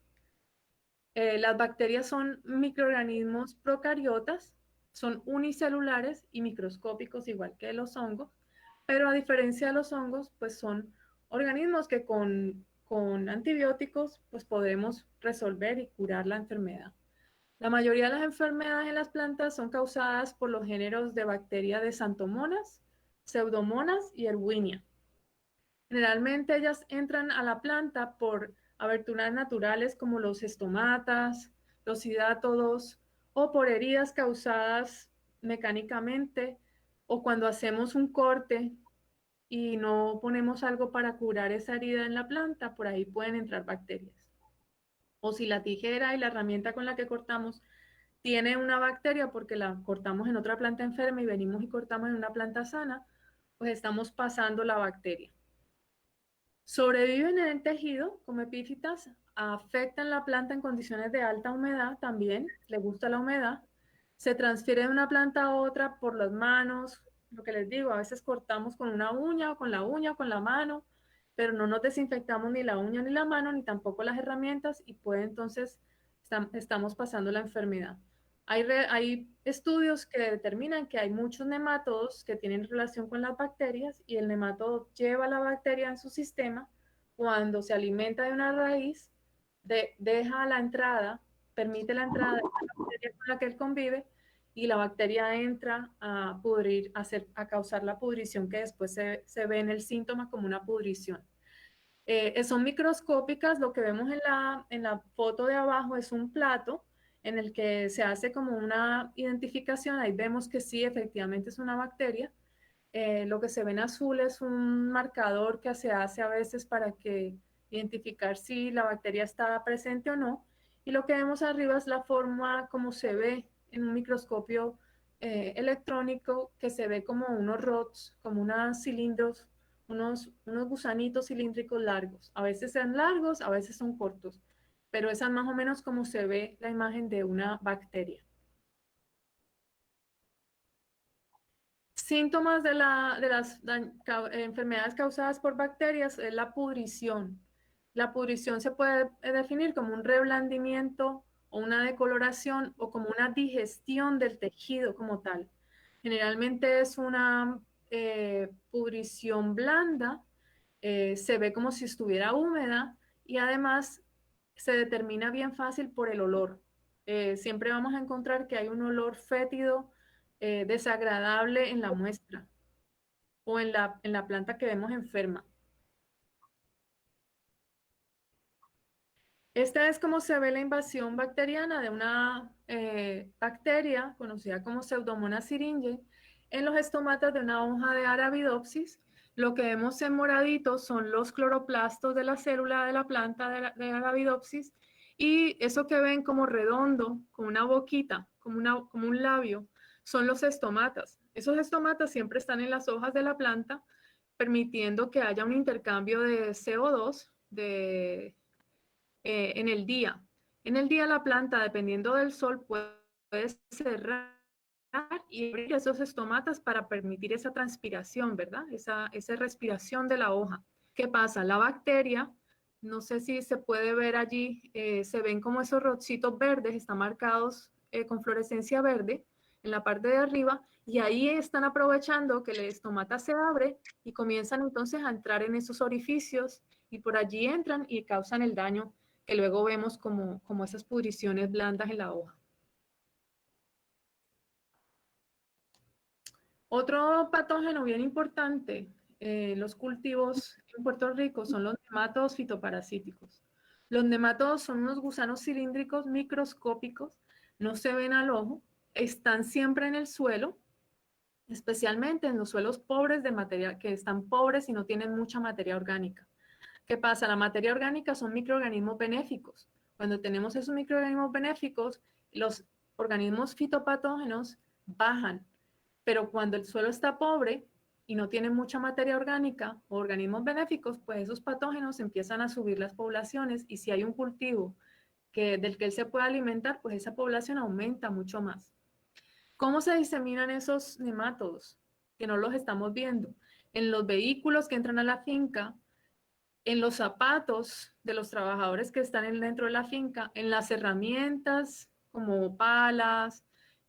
Las bacterias son microorganismos procariotas, son unicelulares y microscópicos igual que los hongos, pero a diferencia de los hongos, pues son organismos que con antibióticos pues podemos resolver y curar la enfermedad. La mayoría de las enfermedades en las plantas son causadas por los géneros de bacterias de Xanthomonas, Pseudomonas y Erwinia. Generalmente ellas entran a la planta por aberturas naturales como los estomatas, los hidátodos o por heridas causadas mecánicamente o cuando hacemos un corte y no ponemos algo para curar esa herida en la planta, por ahí pueden entrar bacterias. O si la tijera y la herramienta con la que cortamos tiene una bacteria porque la cortamos en otra planta enferma y venimos y cortamos en una planta sana, pues estamos pasando la bacteria. Sobreviven en el tejido como epífitas, afectan la planta en condiciones de alta humedad también, le gusta la humedad, se transfiere de una planta a otra por las manos, lo que les digo, a veces cortamos con una uña o con la uña o con la mano, pero no nos desinfectamos ni la uña ni la mano, ni tampoco las herramientas y puede entonces, estamos pasando la enfermedad. Hay estudios que determinan que hay muchos nemátodos que tienen relación con las bacterias y el nemátodo lleva la bacteria en su sistema. Cuando se alimenta de una raíz, deja la entrada, permite la entrada de la bacteria con la que él convive y la bacteria entra a pudrir, a causar la pudrición que después se ve en el síntoma como una pudrición. Son microscópicas, lo que vemos en la foto de abajo es un plato en el que se hace como una identificación, ahí vemos que sí, efectivamente es una bacteria. Lo que se ve en azul es un marcador que se hace a veces para que identificar si la bacteria está presente o no. Y lo que vemos arriba es la forma como se ve en un microscopio electrónico, que se ve como unos rods, como unos cilindros, unos gusanitos cilíndricos largos. A veces son largos, a veces son cortos, pero esa es más o menos como se ve la imagen de una bacteria. Síntomas de las enfermedades causadas por bacterias es la pudrición. La pudrición se puede definir como un reblandimiento o una decoloración o como una digestión del tejido como tal. Generalmente es una pudrición blanda, se ve como si estuviera húmeda y además se determina bien fácil por el olor. Siempre vamos a encontrar que hay un olor fétido, desagradable en la muestra o en la planta que vemos enferma. Esta es como se ve la invasión bacteriana de una bacteria conocida como Pseudomonas syringae en los estomatas de una hoja de Arabidopsis. Lo que vemos en moradito son los cloroplastos de la célula de la planta de Arabidopsis y eso que ven como redondo, como una boquita, como un labio, son los estomatas. Esos estomatas siempre están en las hojas de la planta, permitiendo que haya un intercambio de CO2 en el día. En el día la planta, dependiendo del sol, puede cerrar y abrir esos estomatas para permitir esa transpiración, ¿verdad? Esa respiración de la hoja. ¿Qué pasa? La bacteria, no sé si se puede ver allí, se ven como esos rocitos verdes, están marcados con fluorescencia verde en la parte de arriba, y ahí están aprovechando que la estomata se abre y comienzan entonces a entrar en esos orificios y por allí entran y causan el daño que luego vemos como esas pudriciones blandas en la hoja. Otro patógeno bien importante en los cultivos en Puerto Rico son los nematodos fitoparasíticos. Los nematodos son unos gusanos cilíndricos microscópicos, no se ven al ojo, están siempre en el suelo, especialmente en los suelos pobres de materia, que están pobres y no tienen mucha materia orgánica. ¿Qué pasa? La materia orgánica son microorganismos benéficos. Cuando tenemos esos microorganismos benéficos, los organismos fitopatógenos bajan, pero cuando el suelo está pobre y no tiene mucha materia orgánica o organismos benéficos, pues esos patógenos empiezan a subir las poblaciones y si hay un cultivo del que él se puede alimentar, pues esa población aumenta mucho más. ¿Cómo se diseminan esos nematodos? Que no los estamos viendo. En los vehículos que entran a la finca, en los zapatos de los trabajadores que están dentro de la finca, en las herramientas como palas,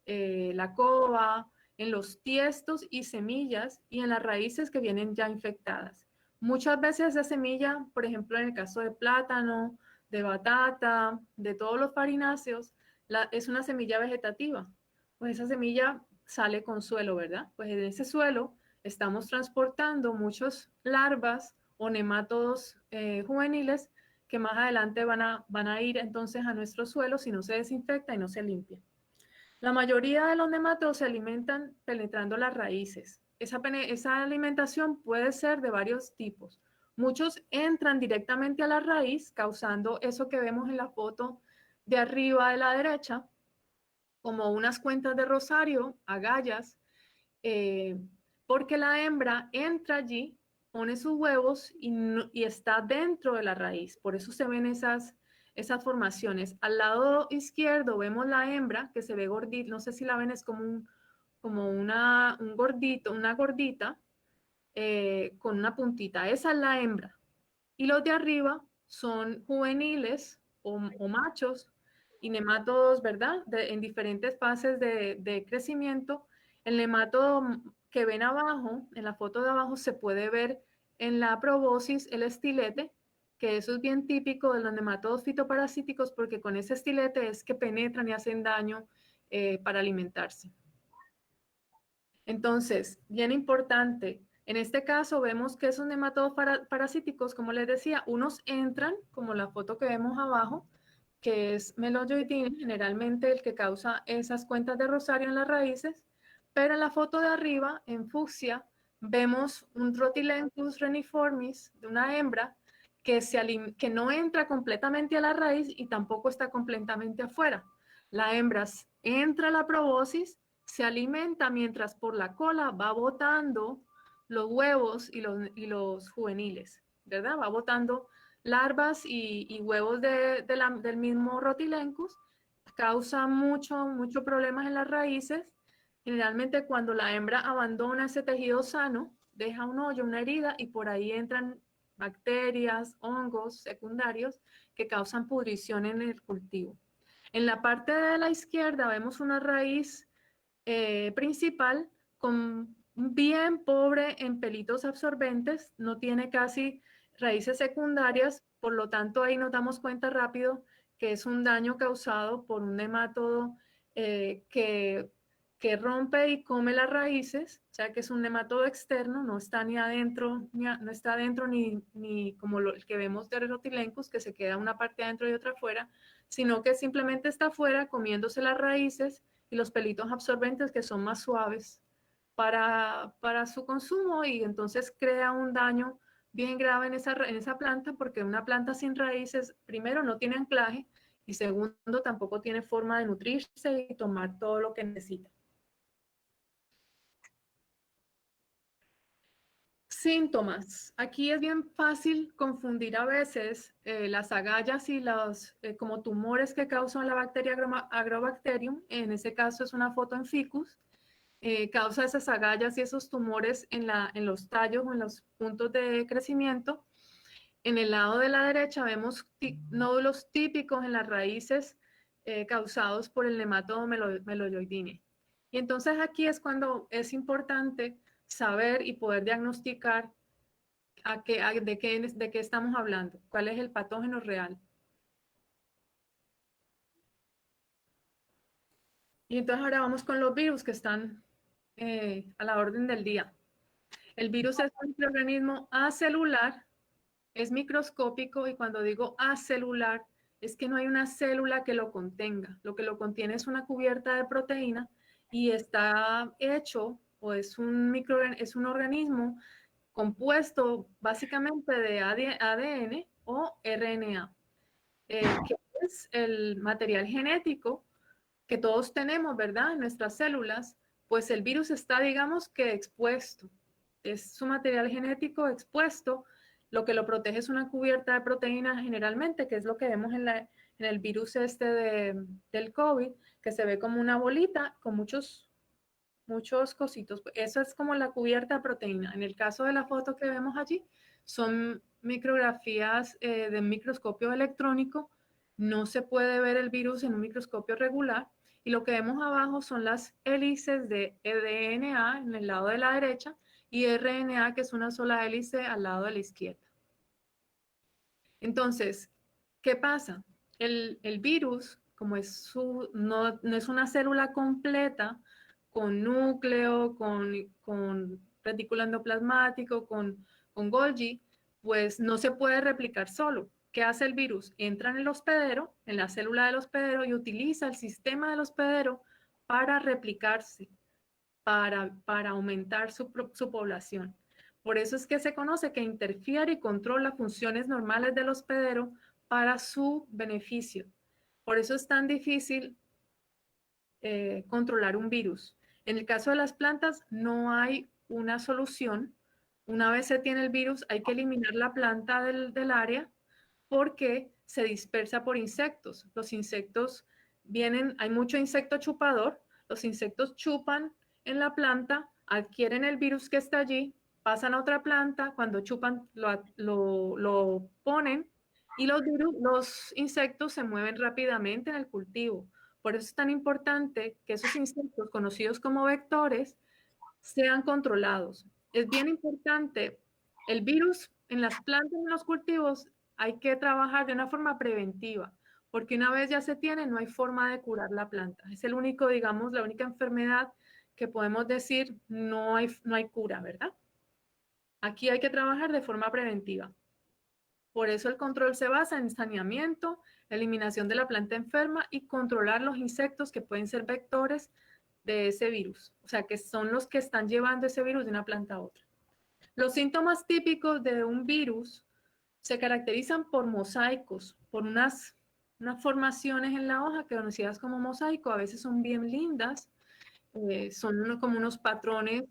la coba, en los tiestos y semillas y en las raíces que vienen ya infectadas. Muchas veces esa semilla, por ejemplo, en el caso de plátano, de batata, de todos los farináceos, es una semilla vegetativa. Pues esa semilla sale con suelo, ¿verdad? Pues en ese suelo estamos transportando muchos larvas o nemátodos juveniles que más adelante van a ir entonces a nuestro suelo si no se desinfecta y no se limpia. La mayoría de los nemátodos se alimentan penetrando las raíces. Esa alimentación puede ser de varios tipos. Muchos entran directamente a la raíz, causando eso que vemos en la foto de arriba de la derecha, como unas cuentas de rosario, agallas, porque la hembra entra allí, pone sus huevos y está dentro de la raíz. Por eso se ven esas formaciones. Al lado izquierdo vemos la hembra que se ve gordita, no sé si la ven, es como un gordito, una gordita con una puntita. Esa es la hembra. Y los de arriba son juveniles o machos y nemátodos, ¿verdad? En diferentes fases de crecimiento. El nemátodo que ven abajo, en la foto de abajo, se puede ver en la probosis el estilete, que eso es bien típico de los nematodos fitoparasíticos porque con ese estilete es que penetran y hacen daño para alimentarse. Entonces, bien importante, en este caso vemos que esos nematodos parasíticos, como les decía, unos entran, como la foto que vemos abajo, que es Melojoidine, generalmente el que causa esas cuentas de rosario en las raíces, pero en la foto de arriba, en fucsia, vemos un Rhotilenchus reniformis de una hembra que no entra completamente a la raíz y tampoco está completamente afuera. La hembra entra a la probosis, se alimenta mientras por la cola va botando los huevos y los juveniles, ¿verdad? Va botando larvas y huevos del mismo Rhotilenchus, causa mucho problemas en las raíces. Generalmente cuando la hembra abandona ese tejido sano, deja un hoyo, una herida, y por ahí entran bacterias, hongos secundarios que causan pudrición en el cultivo. En la parte de la izquierda vemos una raíz principal con bien pobre en pelitos absorbentes, no tiene casi raíces secundarias, por lo tanto ahí nos damos cuenta rápido que es un daño causado por un nemátodo que rompe y come las raíces, o sea que es un nemátodo externo, no está ni adentro, no está adentro ni como el que vemos de Rhotilenchus, que se queda una parte adentro y otra afuera, sino que simplemente está afuera comiéndose las raíces y los pelitos absorbentes que son más suaves para su consumo y entonces crea un daño bien grave en esa planta porque una planta sin raíces, primero, no tiene anclaje y segundo, tampoco tiene forma de nutrirse y tomar todo lo que necesita. Síntomas. Aquí es bien fácil confundir a veces las agallas y los como tumores que causan la bacteria Agrobacterium. En ese caso es una foto en ficus. Causa esas agallas y esos tumores en los tallos o en los puntos de crecimiento. En el lado de la derecha vemos nódulos típicos en las raíces causados por el nematodo meloyoidine. Y entonces aquí es cuando es importante saber y poder diagnosticar de qué estamos hablando, cuál es el patógeno real. Y entonces ahora vamos con los virus que están a la orden del día. El virus es un microorganismo acelular, es microscópico, y cuando digo acelular es que no hay una célula que lo contenga. Lo que lo contiene es una cubierta de proteína y está hecho o es un organismo compuesto básicamente de ADN o RNA, que es el material genético que todos tenemos, ¿verdad? En nuestras células. Pues el virus está, digamos que expuesto. Es su material genético expuesto. Lo que lo protege es una cubierta de proteínas generalmente, que es lo que vemos en el virus del COVID, que se ve como una bolita con muchos cositos. Eso es como la cubierta de proteína. En el caso de la foto que vemos allí, son micrografías de microscopio electrónico. No se puede ver el virus en un microscopio regular. Y lo que vemos abajo son las hélices de DNA en el lado de la derecha y RNA, que es una sola hélice al lado de la izquierda. Entonces, ¿qué pasa? El virus, como no es una célula completa, con núcleo, con retículo endoplasmático, con Golgi, pues no se puede replicar solo. ¿Qué hace el virus? Entra en el hospedero, en la célula del hospedero, y utiliza el sistema del hospedero para replicarse, para aumentar su población. Por eso es que se conoce que interfiere y controla funciones normales del hospedero para su beneficio. Por eso es tan difícil controlar un virus. En el caso de las plantas no hay una solución. Una vez se tiene el virus, hay que eliminar la planta del área porque se dispersa por insectos. Los insectos hay mucho insecto chupador, los insectos chupan en la planta, adquieren el virus que está allí, pasan a otra planta, cuando chupan lo ponen y los insectos se mueven rápidamente en el cultivo. Por eso es tan importante que esos insectos conocidos como vectores sean controlados. Es bien importante, el virus en las plantas, en los cultivos, hay que trabajar de una forma preventiva, porque una vez ya se tiene, no hay forma de curar la planta. Es el único, digamos, la única enfermedad que podemos decir no hay cura, ¿verdad? Aquí hay que trabajar de forma preventiva. Por eso el control se basa en saneamiento, eliminación de la planta enferma y controlar los insectos que pueden ser vectores de ese virus, o sea, que son los que están llevando ese virus de una planta a otra. Los síntomas típicos de un virus se caracterizan por mosaicos, por unas formaciones en la hoja que conocidas como mosaico, a veces son bien lindas, son como unos patrones,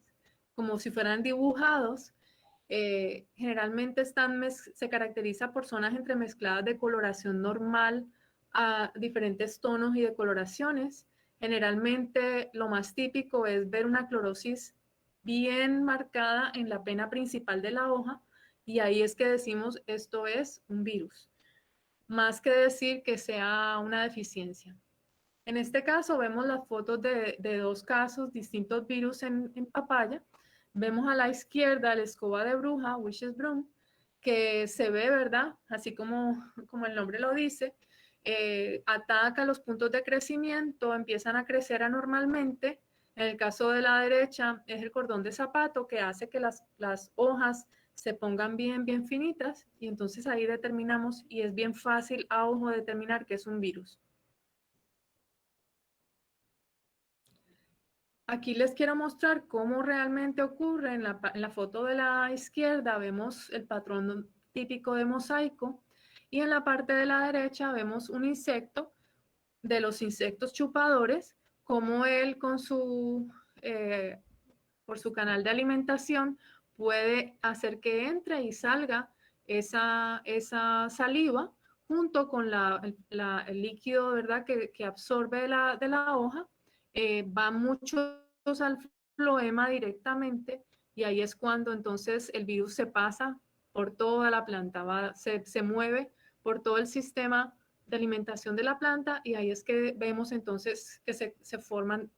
como si fueran dibujados. Generalmente se caracteriza por zonas entremezcladas de coloración normal a diferentes tonos y de coloraciones. Generalmente lo más típico es ver una clorosis bien marcada en la pena principal de la hoja, y ahí es que decimos esto es un virus, más que decir que sea una deficiencia. En este caso vemos las fotos de dos casos, distintos virus en papaya. Vemos a la izquierda la escoba de bruja, Witch's Broom, que se ve, ¿verdad? Así como el nombre lo dice, ataca los puntos de crecimiento, empiezan a crecer anormalmente. En el caso de la derecha es el cordón de zapato que hace que las hojas se pongan bien finitas, y entonces ahí determinamos, y es bien fácil a ojo determinar que es un virus. Aquí les quiero mostrar cómo realmente ocurre. En la foto de la izquierda vemos el patrón típico de mosaico, y en la parte de la derecha vemos un insecto, de los insectos chupadores, como él por su canal de alimentación puede hacer que entre y salga esa saliva junto con el líquido, ¿verdad?, que absorbe de la hoja. Va muchos al floema directamente, y ahí es cuando entonces el virus se pasa por toda la planta, se mueve por todo el sistema de alimentación de la planta y ahí es que vemos entonces que se forman,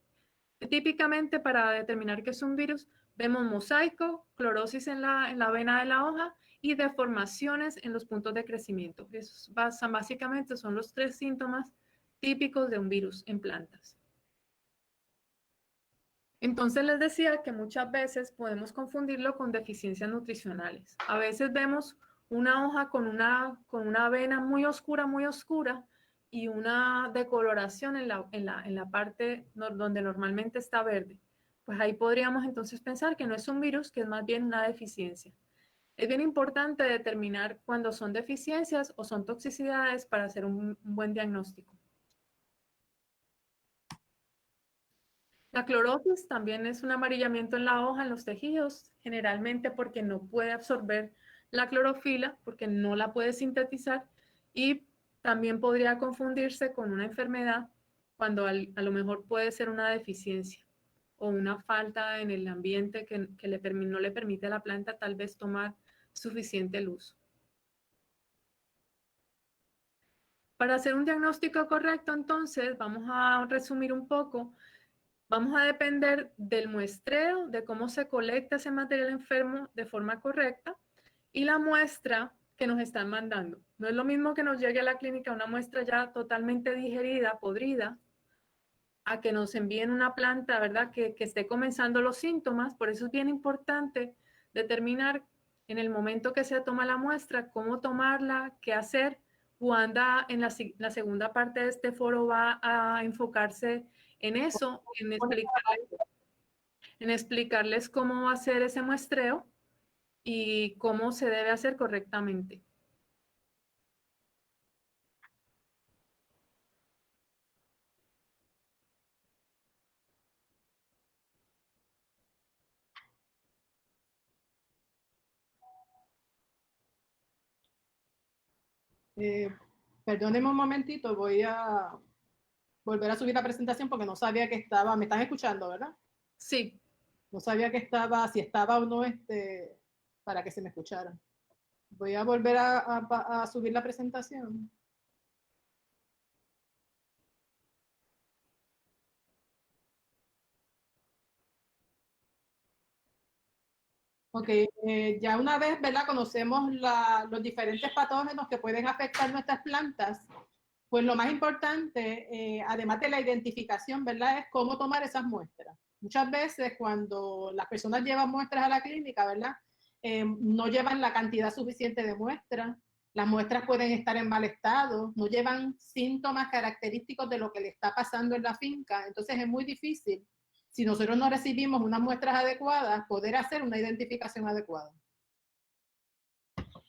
típicamente para determinar que es un virus, vemos mosaico, clorosis en la vena de la hoja y deformaciones en los puntos de crecimiento. Esos básicamente son los 3 síntomas típicos de un virus en plantas. Entonces les decía que muchas veces podemos confundirlo con deficiencias nutricionales. A veces vemos una hoja con una vena muy oscura y una decoloración en la parte donde normalmente está verde. Pues ahí podríamos entonces pensar que no es un virus, que es más bien una deficiencia. Es bien importante determinar cuándo son deficiencias o son toxicidades para hacer un buen diagnóstico. La clorosis también es un amarillamiento en la hoja, en los tejidos, generalmente porque no puede absorber la clorofila, porque no la puede sintetizar y también podría confundirse con una enfermedad cuando a lo mejor puede ser una deficiencia o una falta en el ambiente que no le permite a la planta tal vez tomar suficiente luz. Para hacer un diagnóstico correcto, entonces, vamos a resumir un poco. Vamos a depender del muestreo, de cómo se colecta ese material enfermo de forma correcta y la muestra que nos están mandando. No es lo mismo que nos llegue a la clínica una muestra ya totalmente digerida, podrida, a que nos envíen una planta, ¿verdad? Que esté comenzando los síntomas. Por eso es bien importante determinar en el momento que se toma la muestra, cómo tomarla, qué hacer. Wanda en la segunda parte de este foro va a enfocarse en eso, en explicarles cómo hacer ese muestreo y cómo se debe hacer correctamente. Perdónenme un momentito, voy a volver a subir la presentación porque no sabía que estaba, me están escuchando, ¿verdad? Sí. No sabía que estaba, si estaba o no, para que se me escuchara. Voy a volver a subir la presentación. Ok, ya una vez, ¿verdad? Conocemos los diferentes patógenos que pueden afectar nuestras plantas. Pues lo más importante, además de la identificación, ¿verdad? Es cómo tomar esas muestras. Muchas veces cuando las personas llevan muestras a la clínica, ¿verdad? No llevan la cantidad suficiente de muestras. Las muestras pueden estar en mal estado, no llevan síntomas característicos de lo que le está pasando en la finca. Entonces es muy difícil, si nosotros no recibimos unas muestras adecuadas, poder hacer una identificación adecuada.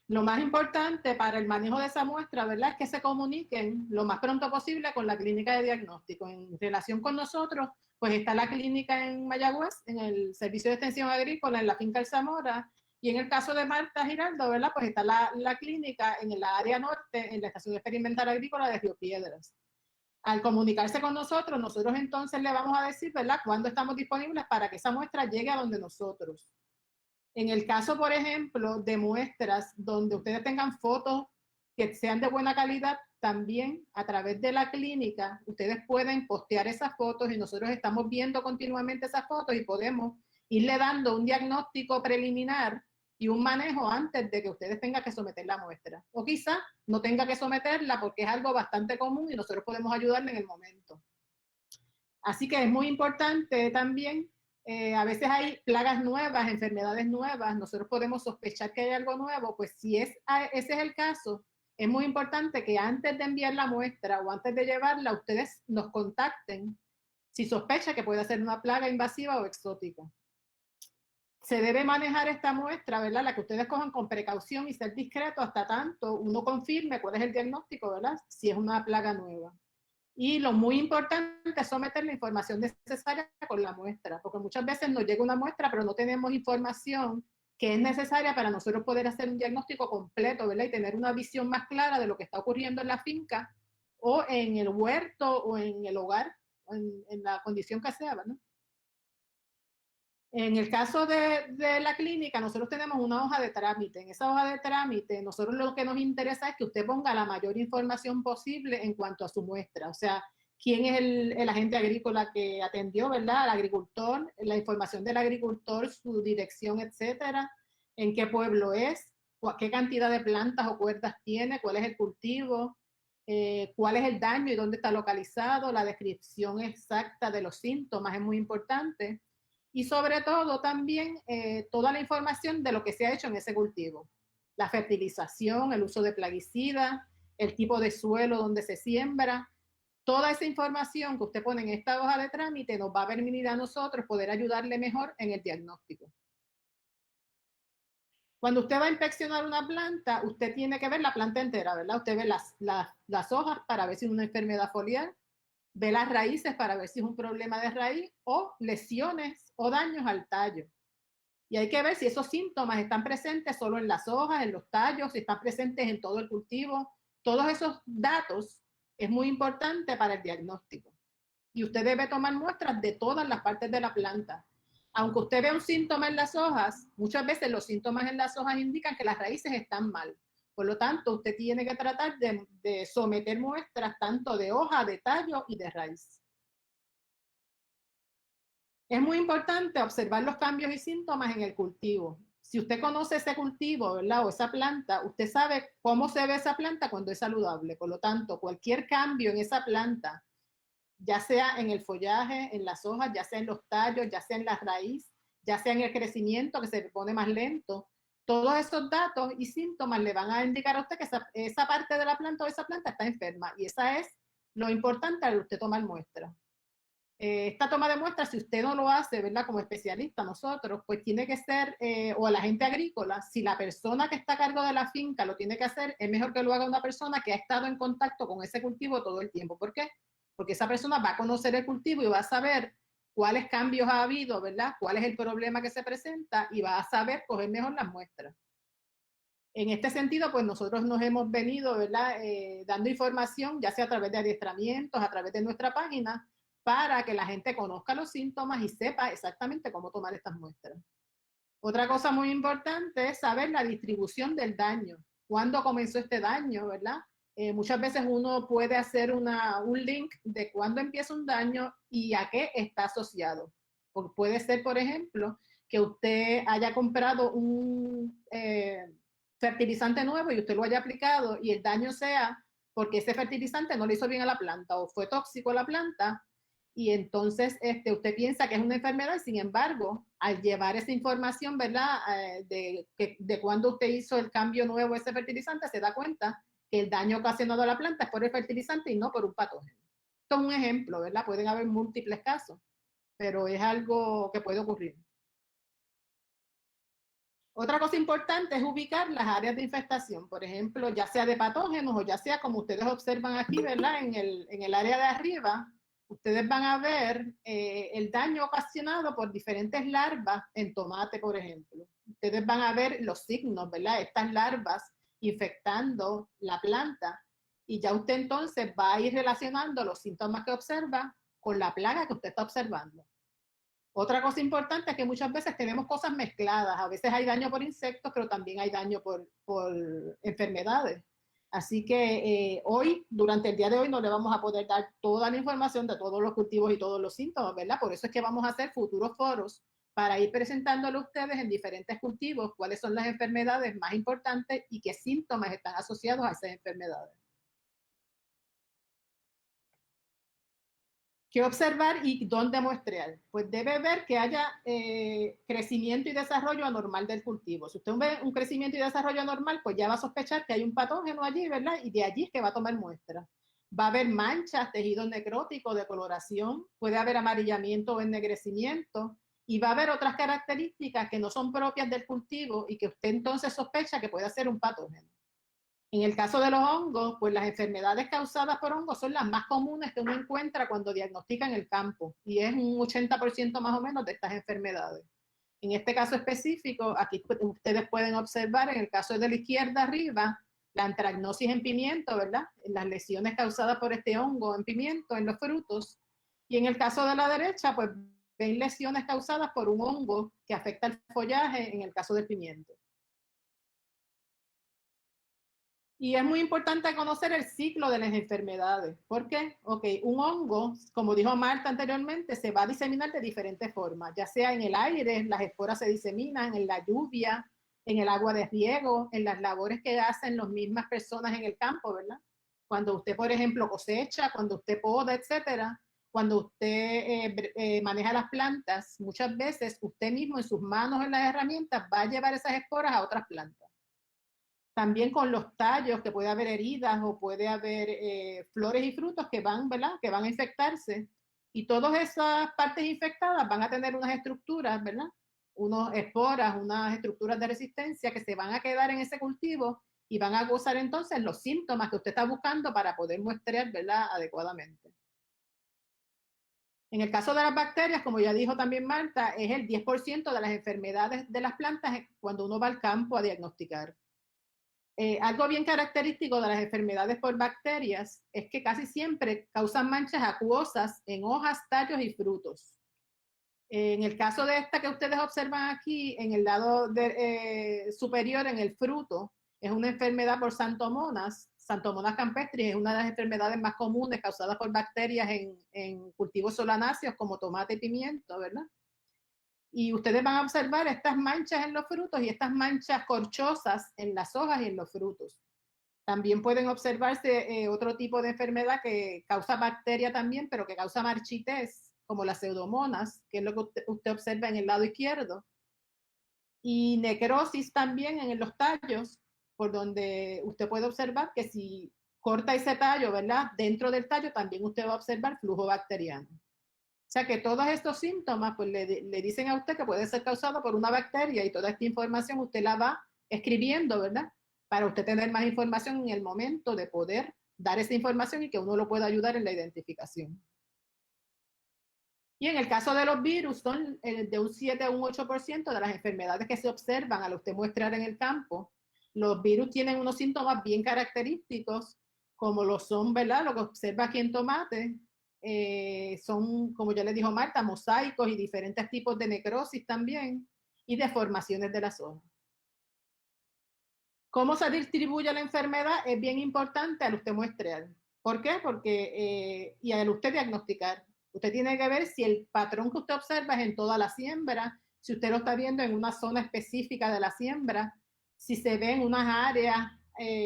Lo más importante para el manejo de esa muestra, ¿verdad?, es que se comuniquen lo más pronto posible con la clínica de diagnóstico. En relación con nosotros, pues está la clínica en Mayagüez, en el Servicio de Extensión Agrícola, en la finca El Zamora, y en el caso de Marta Giraldo, ¿verdad?, pues está la clínica en la área norte, en la Estación Experimental Agrícola de Río Piedras. Al comunicarse con nosotros, nosotros entonces le vamos a decir, ¿verdad?, cuándo estamos disponibles para que esa muestra llegue a donde nosotros. En el caso, por ejemplo, de muestras donde ustedes tengan fotos que sean de buena calidad, también a través de la clínica, ustedes pueden postear esas fotos y nosotros estamos viendo continuamente esas fotos y podemos irle dando un diagnóstico preliminar y un manejo antes de que ustedes tengan que someter la muestra. O quizá no tenga que someterla porque es algo bastante común y nosotros podemos ayudarle en el momento. Así que es muy importante también, a veces hay plagas nuevas, enfermedades nuevas, nosotros podemos sospechar que hay algo nuevo, pues si ese es el caso, es muy importante que antes de enviar la muestra o antes de llevarla, ustedes nos contacten si sospecha que puede ser una plaga invasiva o exótica. Se debe manejar esta muestra, ¿verdad?, la que ustedes cojan con precaución y ser discreto hasta tanto uno confirme cuál es el diagnóstico, ¿verdad?, si es una plaga nueva. Y lo muy importante es someter la información necesaria con la muestra, porque muchas veces nos llega una muestra, pero no tenemos información que es necesaria para nosotros poder hacer un diagnóstico completo, ¿verdad? Y tener una visión más clara de lo que está ocurriendo en la finca o en el huerto o en el hogar, en la condición que sea, ¿verdad? En el caso de la clínica, nosotros tenemos una hoja de trámite. En esa hoja de trámite, nosotros lo que nos interesa es que usted ponga la mayor información posible en cuanto a su muestra. O sea, quién es el agente agrícola que atendió, ¿verdad? Al agricultor, la información del agricultor, su dirección, etcétera, en qué pueblo es, qué cantidad de plantas o cuerdas tiene, cuál es el cultivo, cuál es el daño y dónde está localizado, la descripción exacta de los síntomas es muy importante. Y sobre todo también toda la información de lo que se ha hecho en ese cultivo. La fertilización, el uso de plaguicidas, el tipo de suelo donde se siembra. Toda esa información que usted pone en esta hoja de trámite nos va a permitir a nosotros poder ayudarle mejor en el diagnóstico. Cuando usted va a inspeccionar una planta, usted tiene que ver la planta entera, ¿verdad? Usted ve las hojas para ver si es una enfermedad foliar, ve las raíces para ver si es un problema de raíz o lesiones o daños al tallo. Y hay que ver si esos síntomas están presentes solo en las hojas, en los tallos, si están presentes en todo el cultivo. Todos esos datos es muy importante para el diagnóstico. Y usted debe tomar muestras de todas las partes de la planta. Aunque usted vea un síntoma en las hojas, muchas veces los síntomas en las hojas indican que las raíces están mal. Por lo tanto, usted tiene que tratar de someter muestras tanto de hoja, de tallo y de raíz. Es muy importante observar los cambios y síntomas en el cultivo. Si usted conoce ese cultivo, ¿verdad? O esa planta, usted sabe cómo se ve esa planta cuando es saludable. Por lo tanto, cualquier cambio en esa planta, ya sea en el follaje, en las hojas, ya sea en los tallos, ya sea en la raíz, ya sea en el crecimiento que se pone más lento, todos esos datos y síntomas le van a indicar a usted que esa parte de la planta o esa planta está enferma. Y esa es lo importante al usted tomar muestras. Esta toma de muestras, si usted no lo hace, ¿verdad? Como especialista, nosotros, pues tiene que ser, o la gente agrícola, si la persona que está a cargo de la finca lo tiene que hacer, es mejor que lo haga una persona que ha estado en contacto con ese cultivo todo el tiempo. ¿Por qué? Porque esa persona va a conocer el cultivo y va a saber cuáles cambios ha habido, ¿verdad? Cuál es el problema que se presenta y va a saber coger mejor las muestras. En este sentido, pues nosotros nos hemos venido, ¿verdad? Dando información, ya sea a través de adiestramientos, a través de nuestra página, para que la gente conozca los síntomas y sepa exactamente cómo tomar estas muestras. Otra cosa muy importante es saber la distribución del daño. ¿Cuándo comenzó este daño, verdad? Muchas veces uno puede hacer un link de cuándo empieza un daño y a qué está asociado. Puede ser, por ejemplo, que usted haya comprado un fertilizante nuevo y usted lo haya aplicado y el daño sea porque ese fertilizante no le hizo bien a la planta o fue tóxico a la planta y entonces usted piensa que es una enfermedad y sin embargo, al llevar esa información, ¿verdad? De cuando usted hizo el cambio nuevo a ese fertilizante, se da cuenta que el daño ocasionado a la planta es por el fertilizante y no por un patógeno. Esto es un ejemplo, ¿verdad? Pueden haber múltiples casos, pero es algo que puede ocurrir. Otra cosa importante es ubicar las áreas de infestación, por ejemplo, ya sea de patógenos o ya sea como ustedes observan aquí, ¿verdad? En el área de arriba, ustedes van a ver el daño ocasionado por diferentes larvas en tomate, por ejemplo. Ustedes van a ver los signos, ¿verdad? Estas larvas infectando la planta y ya usted entonces va a ir relacionando los síntomas que observa con la plaga que usted está observando. Otra cosa importante es que muchas veces tenemos cosas mezcladas. A veces hay daño por insectos, pero también hay daño por enfermedades. Así que hoy, durante el día de hoy, no le vamos a poder dar toda la información de todos los cultivos y todos los síntomas, ¿verdad? Por eso es que vamos a hacer futuros foros para ir presentándole a ustedes en diferentes cultivos cuáles son las enfermedades más importantes y qué síntomas están asociados a esas enfermedades. ¿Qué observar y dónde muestrear? Pues debe ver que haya crecimiento y desarrollo anormal del cultivo. Si usted ve un crecimiento y desarrollo anormal, pues ya va a sospechar que hay un patógeno allí, ¿verdad? Y de allí es que va a tomar muestra. Va a haber manchas, tejido necrótico, decoloración, puede haber amarillamiento o ennegrecimiento, y va a haber otras características que no son propias del cultivo y que usted entonces sospecha que puede ser un patógeno. En el caso de los hongos, pues las enfermedades causadas por hongos son las más comunes que uno encuentra cuando diagnostica en el campo y es un 80% más o menos de estas enfermedades. En este caso específico, aquí ustedes pueden observar en el caso de la izquierda arriba, la antragnosis en pimiento, ¿verdad? Las lesiones causadas por este hongo en pimiento, en los frutos. Y en el caso de la derecha, pues ven lesiones causadas por un hongo que afecta el follaje en el caso del pimiento. Y es muy importante conocer el ciclo de las enfermedades. ¿Por qué? Ok, un hongo, como dijo Marta anteriormente, se va a diseminar de diferentes formas, ya sea en el aire, las esporas se diseminan, en la lluvia, en el agua de riego, en las labores que hacen las mismas personas en el campo, ¿verdad? Cuando usted, por ejemplo, cosecha, cuando usted poda, etcétera, cuando usted maneja las plantas, muchas veces usted mismo en sus manos, en las herramientas, va a llevar esas esporas a otras plantas. También con los tallos, que puede haber heridas o puede haber flores y frutos que van, ¿verdad? Que van a infectarse. Y todas esas partes infectadas van a tener unas estructuras, ¿verdad? Unas esporas, unas estructuras de resistencia que se van a quedar en ese cultivo y van a causar entonces los síntomas que usted está buscando para poder muestrear, ¿verdad? Adecuadamente. En el caso de las bacterias, como ya dijo también Marta, es el 10% de las enfermedades de las plantas cuando uno va al campo a diagnosticar. Algo bien característico de las enfermedades por bacterias es que casi siempre causan manchas acuosas en hojas, tallos y frutos. En el caso de esta que ustedes observan aquí, en el lado superior, en el fruto, es una enfermedad por Santomonas. Santomonas campestris es una de las enfermedades más comunes causadas por bacterias en cultivos solanáceos como tomate y pimiento, ¿verdad? Y ustedes van a observar estas manchas en los frutos y estas manchas corchosas en las hojas y en los frutos. También pueden observarse otro tipo de enfermedad que causa bacteria también, pero que causa marchitez, como las pseudomonas, que es lo que usted observa en el lado izquierdo. Y necrosis también en los tallos, por donde usted puede observar que si corta ese tallo, ¿verdad? Dentro del tallo también usted va a observar flujo bacteriano. O sea que todos estos síntomas pues le dicen a usted que puede ser causado por una bacteria y toda esta información usted la va escribiendo, ¿verdad? Para usted tener más información en el momento de poder dar esa información y que uno lo pueda ayudar en la identificación. Y en el caso de los virus, son de un 7 a un 8% de las enfermedades que se observan al usted muestrear en el campo. Los virus tienen unos síntomas bien característicos, como lo son, ¿verdad? Lo que observa aquí en tomate, son, como ya le dijo Marta, mosaicos y diferentes tipos de necrosis también, y deformaciones de las hojas. ¿Cómo se distribuye la enfermedad? Es bien importante al usted muestrear. ¿Por qué? Porque, y al usted diagnosticar. Usted tiene que ver si el patrón que usted observa es en toda la siembra, si usted lo está viendo en una zona específica de la siembra, si se ve en unas áreas,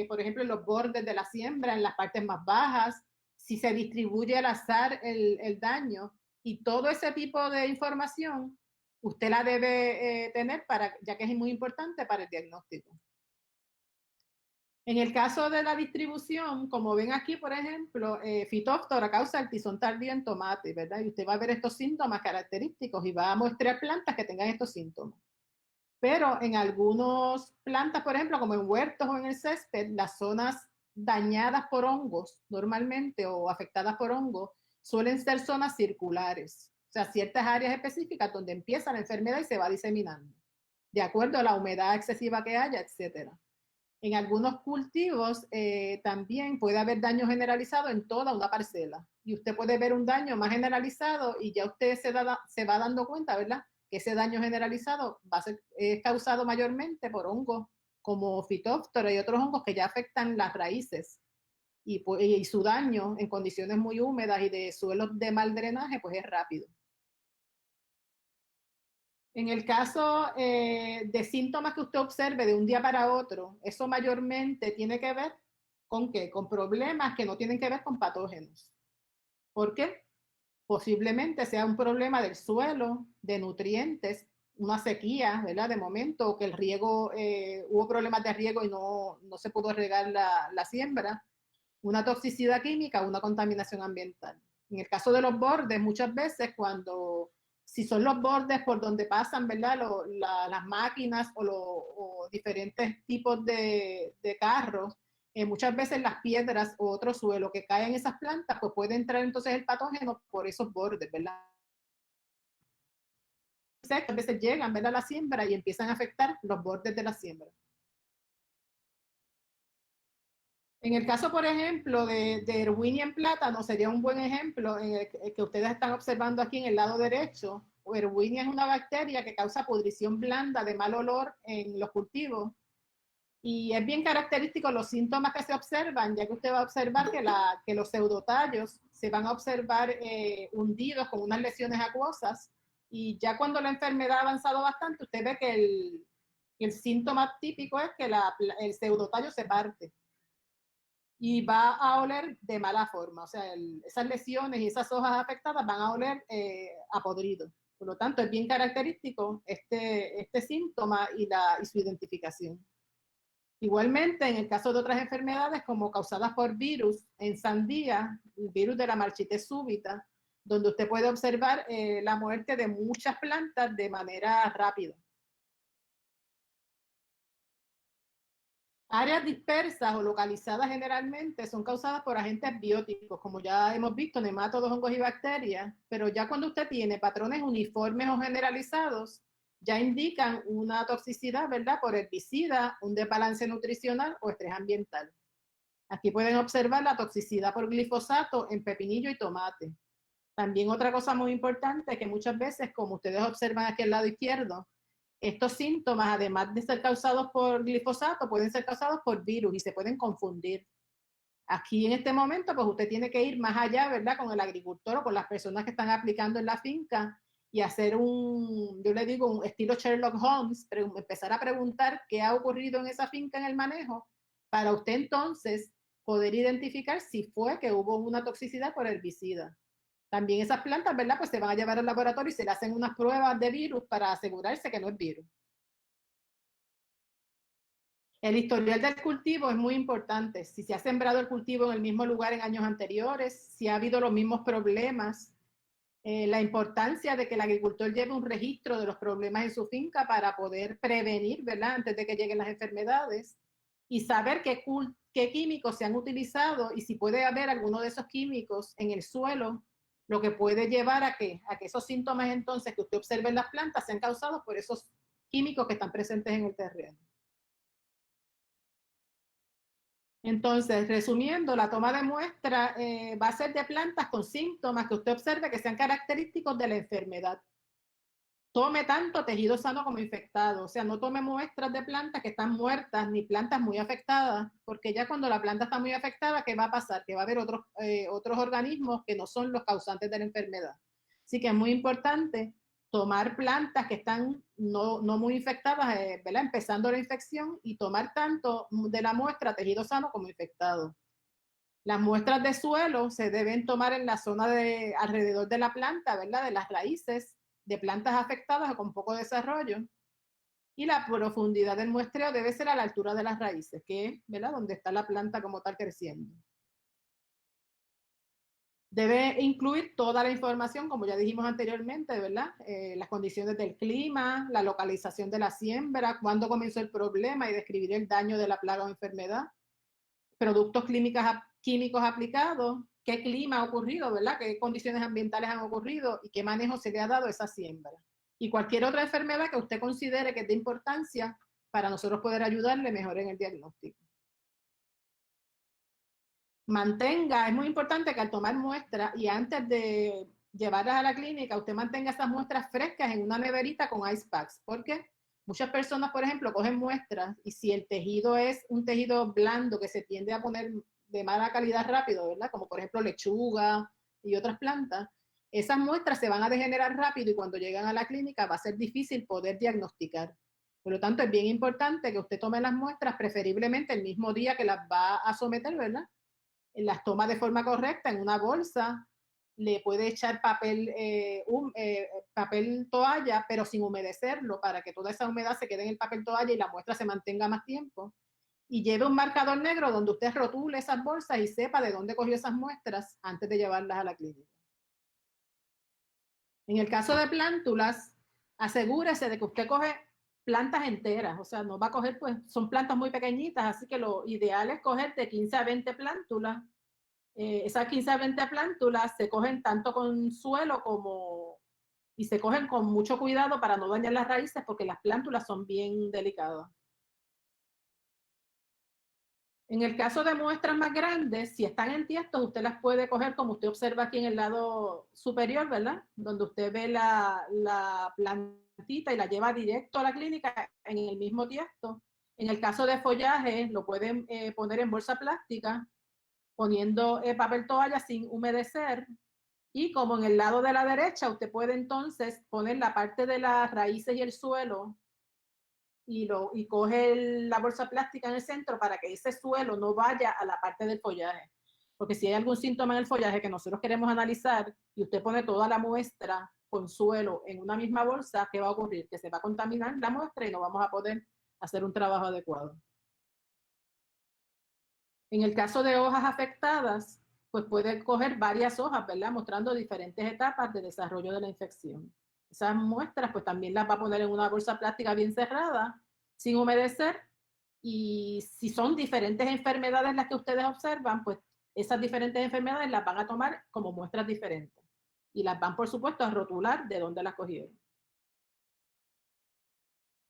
por ejemplo, en los bordes de la siembra, en las partes más bajas, si se distribuye al azar el daño. Y todo ese tipo de información usted la debe tener, ya que es muy importante para el diagnóstico. En el caso de la distribución, como ven aquí, por ejemplo, Phytophthora causa el tizón tardío en tomate, ¿verdad? Y usted va a ver estos síntomas característicos y va a mostrar plantas que tengan estos síntomas. Pero en algunas plantas, por ejemplo, como en huertos o en el césped, las zonas dañadas por hongos normalmente o afectadas por hongos suelen ser zonas circulares. O sea, ciertas áreas específicas donde empieza la enfermedad y se va diseminando, de acuerdo a la humedad excesiva que haya, etcétera. En algunos cultivos también puede haber daño generalizado en toda una parcela. Y usted puede ver un daño más generalizado y ya usted se va dando cuenta, ¿verdad? Que ese daño generalizado va a ser causado mayormente por hongos como Phytophthora y otros hongos que ya afectan las raíces. Y su daño en condiciones muy húmedas y de suelos de mal drenaje, pues es rápido. En el caso de síntomas que usted observe de un día para otro, eso mayormente tiene que ver con ¿qué? Con problemas que no tienen que ver con patógenos. ¿Por qué? Posiblemente sea un problema del suelo, de nutrientes, una sequía, ¿verdad? De momento, o que el riego, hubo problemas de riego y no se pudo regar la siembra, una toxicidad química, una contaminación ambiental. En el caso de los bordes, muchas veces si son los bordes por donde pasan, ¿verdad? Las máquinas o diferentes tipos de carros, muchas veces las piedras o otro suelo que caen en esas plantas, pues puede entrar entonces el patógeno por esos bordes, ¿verdad? A veces llegan, ¿verdad? A la siembra y empiezan a afectar los bordes de la siembra. En el caso, por ejemplo, de Erwinia en plátano, sería un buen ejemplo en el que ustedes están observando aquí en el lado derecho. Erwinia es una bacteria que causa pudrición blanda de mal olor en los cultivos. Y es bien característico los síntomas que se observan, ya que usted va a observar que los pseudotallos se van a observar hundidos con unas lesiones acuosas. Y ya cuando la enfermedad ha avanzado bastante, usted ve que el síntoma típico es que el pseudotallo se parte y va a oler de mala forma. O sea, esas lesiones y esas hojas afectadas van a oler a podrido. Por lo tanto, es bien característico este síntoma y su identificación. Igualmente, en el caso de otras enfermedades como causadas por virus, en sandía, el virus de la marchitez súbita, donde usted puede observar la muerte de muchas plantas de manera rápida. Áreas dispersas o localizadas generalmente son causadas por agentes bióticos, como ya hemos visto, nemátodos, hongos y bacterias, pero ya cuando usted tiene patrones uniformes o generalizados, ya indican una toxicidad, ¿verdad?, por herbicida, un desbalance nutricional o estrés ambiental. Aquí pueden observar la toxicidad por glifosato en pepinillo y tomate. También otra cosa muy importante es que muchas veces, como ustedes observan aquí al lado izquierdo, estos síntomas, además de ser causados por glifosato, pueden ser causados por virus y se pueden confundir. Aquí en este momento, pues usted tiene que ir más allá, ¿verdad?, con el agricultor o con las personas que están aplicando en la finca y hacer yo le digo, un estilo Sherlock Holmes, pero empezar a preguntar qué ha ocurrido en esa finca en el manejo, para usted entonces poder identificar si fue que hubo una toxicidad por herbicida. También esas plantas, ¿verdad?, pues se van a llevar al laboratorio y se le hacen unas pruebas de virus para asegurarse que no es virus. El historial del cultivo es muy importante. Si se ha sembrado el cultivo en el mismo lugar en años anteriores, si ha habido los mismos problemas, la importancia de que el agricultor lleve un registro de los problemas en su finca para poder prevenir, ¿verdad?, antes de que lleguen las enfermedades, y saber qué químicos se han utilizado y si puede haber alguno de esos químicos en el suelo, lo que puede llevar a que esos síntomas entonces que usted observe en las plantas sean causados por esos químicos que están presentes en el terreno. Entonces, resumiendo, la toma de muestra va a ser de plantas con síntomas que usted observe que sean característicos de la enfermedad. Tome tanto tejido sano como infectado, o sea, no tome muestras de plantas que están muertas ni plantas muy afectadas, porque ya cuando la planta está muy afectada, ¿qué va a pasar? Que va a haber otros organismos que no son los causantes de la enfermedad. Así que es muy importante tomar plantas que están no muy infectadas, ¿verdad?, empezando la infección, y tomar tanto de la muestra tejido sano como infectado. Las muestras de suelo se deben tomar en la zona alrededor de la planta, ¿verdad?, de las raíces de plantas afectadas o con poco desarrollo. Y la profundidad del muestreo debe ser a la altura de las raíces, que es, ¿verdad?, donde está la planta como tal creciendo. Debe incluir toda la información, como ya dijimos anteriormente, ¿verdad? Las condiciones del clima, la localización de la siembra, cuándo comenzó el problema y describir el daño de la plaga o enfermedad, productos químicos aplicados, qué clima ha ocurrido, ¿verdad?, qué condiciones ambientales han ocurrido y qué manejo se le ha dado a esa siembra. Y cualquier otra enfermedad que usted considere que es de importancia para nosotros poder ayudarle mejor en el diagnóstico. Es muy importante que al tomar muestras y antes de llevarlas a la clínica, usted mantenga esas muestras frescas en una neverita con ice packs, porque muchas personas, por ejemplo, cogen muestras y si el tejido es un tejido blando que se tiende a poner de mala calidad rápido, ¿verdad?, como por ejemplo lechuga y otras plantas, esas muestras se van a degenerar rápido y cuando llegan a la clínica va a ser difícil poder diagnosticar. Por lo tanto, es bien importante que usted tome las muestras, preferiblemente el mismo día que las va a someter, ¿verdad?, las toma de forma correcta en una bolsa, le puede echar papel toalla, pero sin humedecerlo, para que toda esa humedad se quede en el papel toalla y la muestra se mantenga más tiempo. Y lleve un marcador negro donde usted rotule esas bolsas y sepa de dónde cogió esas muestras antes de llevarlas a la clínica. En el caso de plántulas, asegúrese de que usted coge plantas enteras, o sea, no va a coger, pues son plantas muy pequeñitas, así que lo ideal es coger de 15 a 20 plántulas. Esas 15 a 20 plántulas se cogen tanto con suelo y se cogen con mucho cuidado para no dañar las raíces porque las plántulas son bien delicadas. En el caso de muestras más grandes, si están en tiestos, usted las puede coger como usted observa aquí en el lado superior, ¿verdad? Donde usted ve la plantita y la lleva directo a la clínica en el mismo tiesto. En el caso de follaje, lo pueden poner en bolsa plástica, poniendo papel toalla sin humedecer. Y como en el lado de la derecha, usted puede entonces poner la parte de las raíces y el suelo y coge la bolsa plástica en el centro para que ese suelo no vaya a la parte del follaje. Porque si hay algún síntoma en el follaje que nosotros queremos analizar y usted pone toda la muestra con suelo en una misma bolsa, ¿qué va a ocurrir? Que se va a contaminar la muestra y no vamos a poder hacer un trabajo adecuado. En el caso de hojas afectadas, pues puede coger varias hojas, ¿verdad? Mostrando diferentes etapas de desarrollo de la infección. Esas muestras, pues también las va a poner en una bolsa plástica bien cerrada, sin humedecer, y si son diferentes enfermedades las que ustedes observan, pues esas diferentes enfermedades las van a tomar como muestras diferentes y las van, por supuesto, a rotular de dónde las cogieron.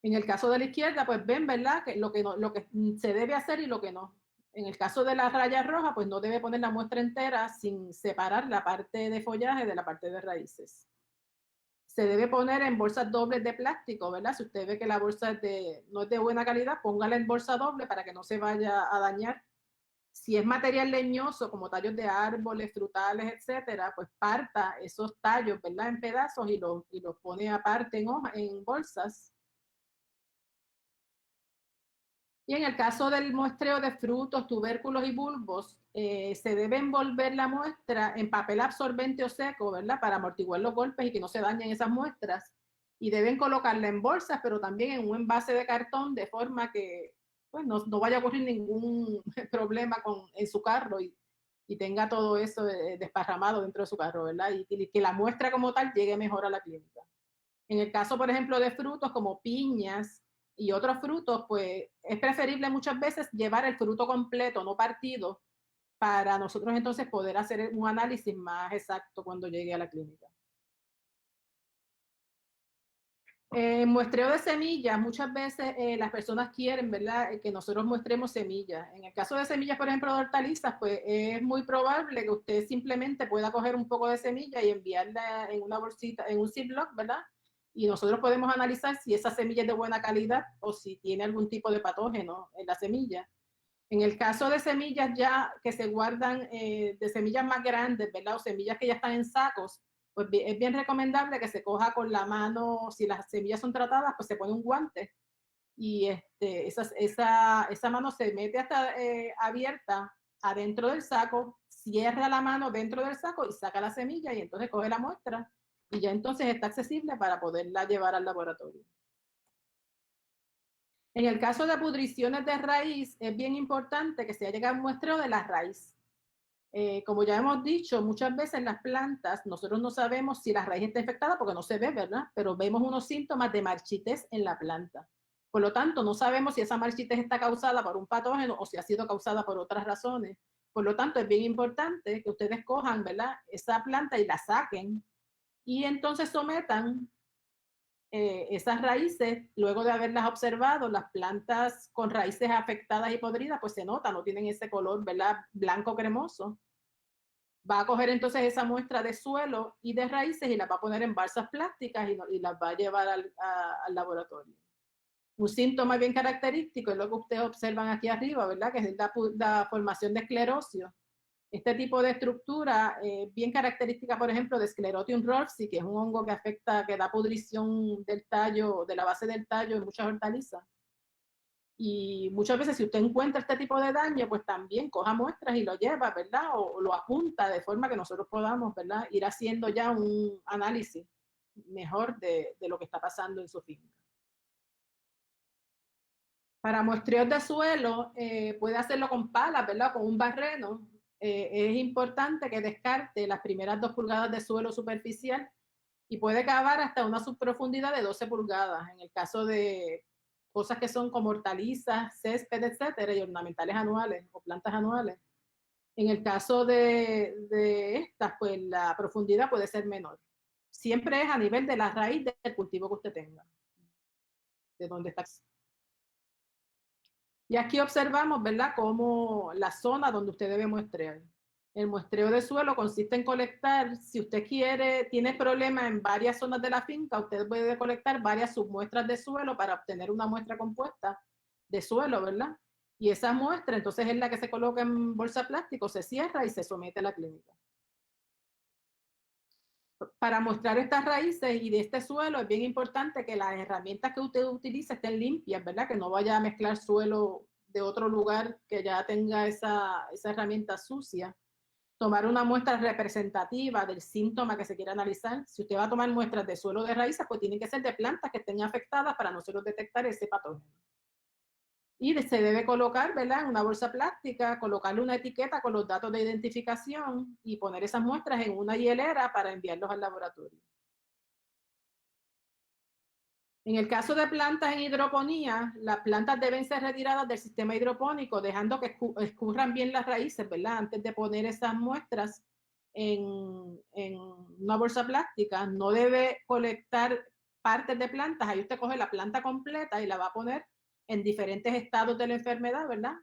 En el caso de la izquierda, pues ven, ¿verdad? Que lo que se debe hacer y lo que no. En el caso de la raya roja, pues no debe poner la muestra entera sin separar la parte de follaje de la parte de raíces. Se debe poner en bolsas dobles de plástico, ¿verdad? Si usted ve que la bolsa no es de buena calidad, póngala en bolsa doble para que no se vaya a dañar. Si es material leñoso, como tallos de árboles, frutales, etcétera, pues parta esos tallos, ¿verdad? En pedazos y los pone aparte en bolsas. Y en el caso del muestreo de frutos, tubérculos y bulbos, se debe envolver la muestra en papel absorbente o seco, ¿verdad? Para amortiguar los golpes y que no se dañen esas muestras. Y deben colocarla en bolsas, pero también en un envase de cartón, de forma que pues, no vaya a ocurrir ningún problema en su carro y tenga todo eso desparramado dentro de su carro, ¿verdad? Y que la muestra como tal llegue mejor a la clínica. En el caso, por ejemplo, de frutos como piñas y otros frutos, pues es preferible muchas veces llevar el fruto completo, no partido, para nosotros entonces poder hacer un análisis más exacto cuando llegue a la clínica. Muestreo de semillas, muchas veces las personas quieren, ¿verdad?, que nosotros muestremos semillas. En el caso de semillas, por ejemplo, de hortalizas, pues es muy probable que usted simplemente pueda coger un poco de semilla y enviarla en una bolsita, en un Ziploc, ¿verdad? Y nosotros podemos analizar si esa semilla es de buena calidad o si tiene algún tipo de patógeno en la semilla. En el caso de semillas ya que se guardan, de semillas más grandes, ¿verdad? O semillas que ya están en sacos, pues es bien recomendable que se coja con la mano, si las semillas son tratadas, pues se pone un guante y esa mano se mete hasta abierta adentro del saco, cierra la mano dentro del saco y saca la semilla y entonces coge la muestra y ya entonces está accesible para poderla llevar al laboratorio. En el caso de pudriciones de raíz, es bien importante que se haga un muestreo de la raíz. Como ya hemos dicho, muchas veces las plantas, nosotros no sabemos si la raíz está infectada porque no se ve, ¿verdad? Pero vemos unos síntomas de marchitez en la planta. Por lo tanto, no sabemos si esa marchitez está causada por un patógeno o si ha sido causada por otras razones. Por lo tanto, es bien importante que ustedes cojan, ¿verdad?, esa planta y la saquen y entonces sometan esas raíces, luego de haberlas observado, las plantas con raíces afectadas y podridas, pues se nota, no tienen ese color, ¿verdad?, blanco cremoso. Va a coger entonces esa muestra de suelo y de raíces y las va a poner en balsas plásticas y las va a llevar al laboratorio. Un síntoma bien característico es lo que ustedes observan aquí arriba, ¿verdad?, que es la formación de esclerosio. Este tipo de estructura bien característica, por ejemplo, de Sclerotium rolfsi, que es un hongo que afecta, que da pudrición del tallo, de la base del tallo en muchas hortalizas. Y muchas veces si usted encuentra este tipo de daño, pues también coja muestras y lo lleva, ¿verdad? O lo apunta de forma que nosotros podamos, ¿verdad?, ir haciendo ya un análisis mejor de lo que está pasando en su finca. Para muestreos de suelo, puede hacerlo con palas, ¿verdad?, con un barreno. Es importante que descarte las primeras 2 pulgadas de suelo superficial y puede cavar hasta una subprofundidad de 12 pulgadas. En el caso de cosas que son como hortalizas, césped, etcétera, y ornamentales anuales o plantas anuales. En el caso de estas, pues la profundidad puede ser menor. Siempre es a nivel de la raíz del cultivo que usted tenga, de donde está. Y aquí observamos, ¿verdad?, cómo la zona donde usted debe muestrear. El muestreo de suelo consiste en colectar, si usted quiere, tiene problemas en varias zonas de la finca, usted puede colectar varias submuestras de suelo para obtener una muestra compuesta de suelo, ¿verdad? Y esa muestra entonces es la que se coloca en bolsa plástico, se cierra y se somete a la clínica. Para mostrar estas raíces y de este suelo es bien importante que las herramientas que usted utilice estén limpias, ¿verdad? Que no vaya a mezclar suelo de otro lugar que ya tenga esa herramienta sucia. Tomar una muestra representativa del síntoma que se quiere analizar. Si usted va a tomar muestras de suelo de raíces, pues tienen que ser de plantas que estén afectadas para nosotros detectar ese patógeno. Y se debe colocar, ¿verdad?, en una bolsa plástica, colocarle una etiqueta con los datos de identificación y poner esas muestras en una hielera para enviarlos al laboratorio. En el caso de plantas en hidroponía, las plantas deben ser retiradas del sistema hidropónico, dejando que escurran bien las raíces, ¿verdad?, antes de poner esas muestras en una bolsa plástica. No debe colectar partes de plantas, ahí usted coge la planta completa y la va a poner en diferentes estados de la enfermedad, ¿verdad?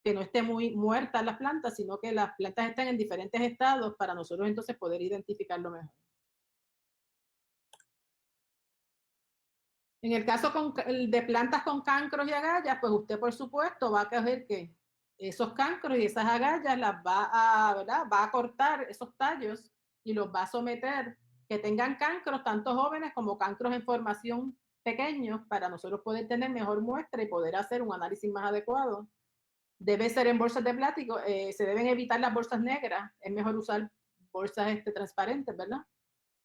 Que no esté muy muerta las plantas, sino que las plantas estén en diferentes estados para nosotros entonces poder identificarlo mejor. En el caso de plantas con cancros y agallas, pues usted por supuesto va a coger que esos cancros y esas agallas las va a, ¿verdad?, va a cortar esos tallos y los va a someter, que tengan cancros, tanto jóvenes como cancros en formación pequeños, para nosotros poder tener mejor muestra y poder hacer un análisis más adecuado. Debe ser en bolsas de plástico, se deben evitar las bolsas negras, es mejor usar bolsas transparentes, ¿verdad?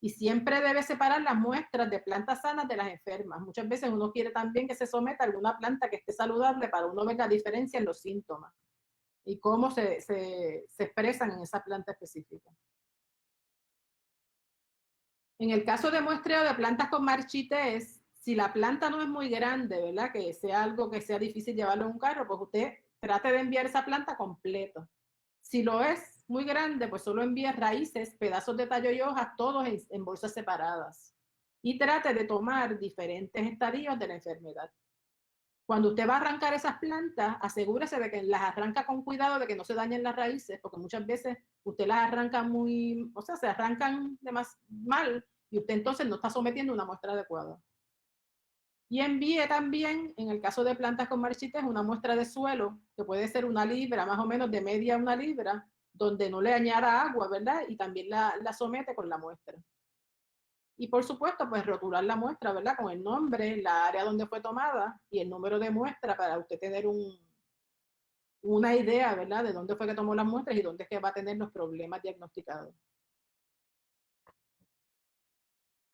Y siempre debe separar las muestras de plantas sanas de las enfermas. Muchas veces uno quiere también que se someta a alguna planta que esté saludable para uno ver la diferencia en los síntomas y cómo se expresan en esa planta específica. En el caso de muestreo de plantas con marchitez, si la planta no es muy grande, ¿verdad?, que sea algo que sea difícil llevarlo en un carro, pues usted trate de enviar esa planta completa. Si lo es muy grande, pues solo envíe raíces, pedazos de tallo y hojas, todos en bolsas separadas. Y trate de tomar diferentes estadios de la enfermedad. Cuando usted va a arrancar esas plantas, asegúrese de que las arranca con cuidado, de que no se dañen las raíces, porque muchas veces usted las arranca se arrancan mal y usted entonces no está sometiendo una muestra adecuada. Y envíe también, en el caso de plantas con marchites, una muestra de suelo, que puede ser 1 libra, más o menos de media 1 libra, donde no le añada agua, ¿verdad? Y también la somete con la muestra. Y por supuesto, pues rotular la muestra, ¿verdad?, con el nombre, la área donde fue tomada y el número de muestra para usted tener una idea, ¿verdad?, de dónde fue que tomó las muestras y dónde es que va a tener los problemas diagnosticados.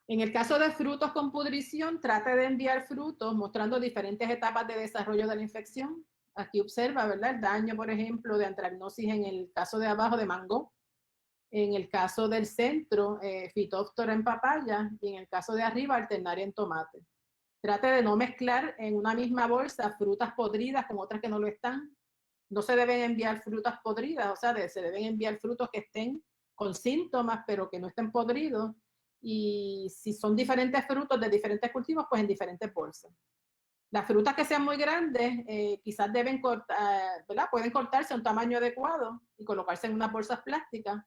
En el caso de frutos con pudrición, trate de enviar frutos mostrando diferentes etapas de desarrollo de la infección. Aquí observa, ¿verdad?, el daño, por ejemplo, de antragnosis en el caso de abajo de mango, en el caso del centro, Phytophthora en papaya, y en el caso de arriba, Alternaria en tomate. Trate de no mezclar en una misma bolsa frutas podridas con otras que no lo están. No se deben enviar frutas podridas, o sea, se deben enviar frutos que estén con síntomas, pero que no estén podridos. Y si son diferentes frutos de diferentes cultivos, pues en diferentes bolsas. Las frutas que sean muy grandes, quizás deben cortar, ¿verdad?, pueden cortarse a un tamaño adecuado y colocarse en unas bolsas plásticas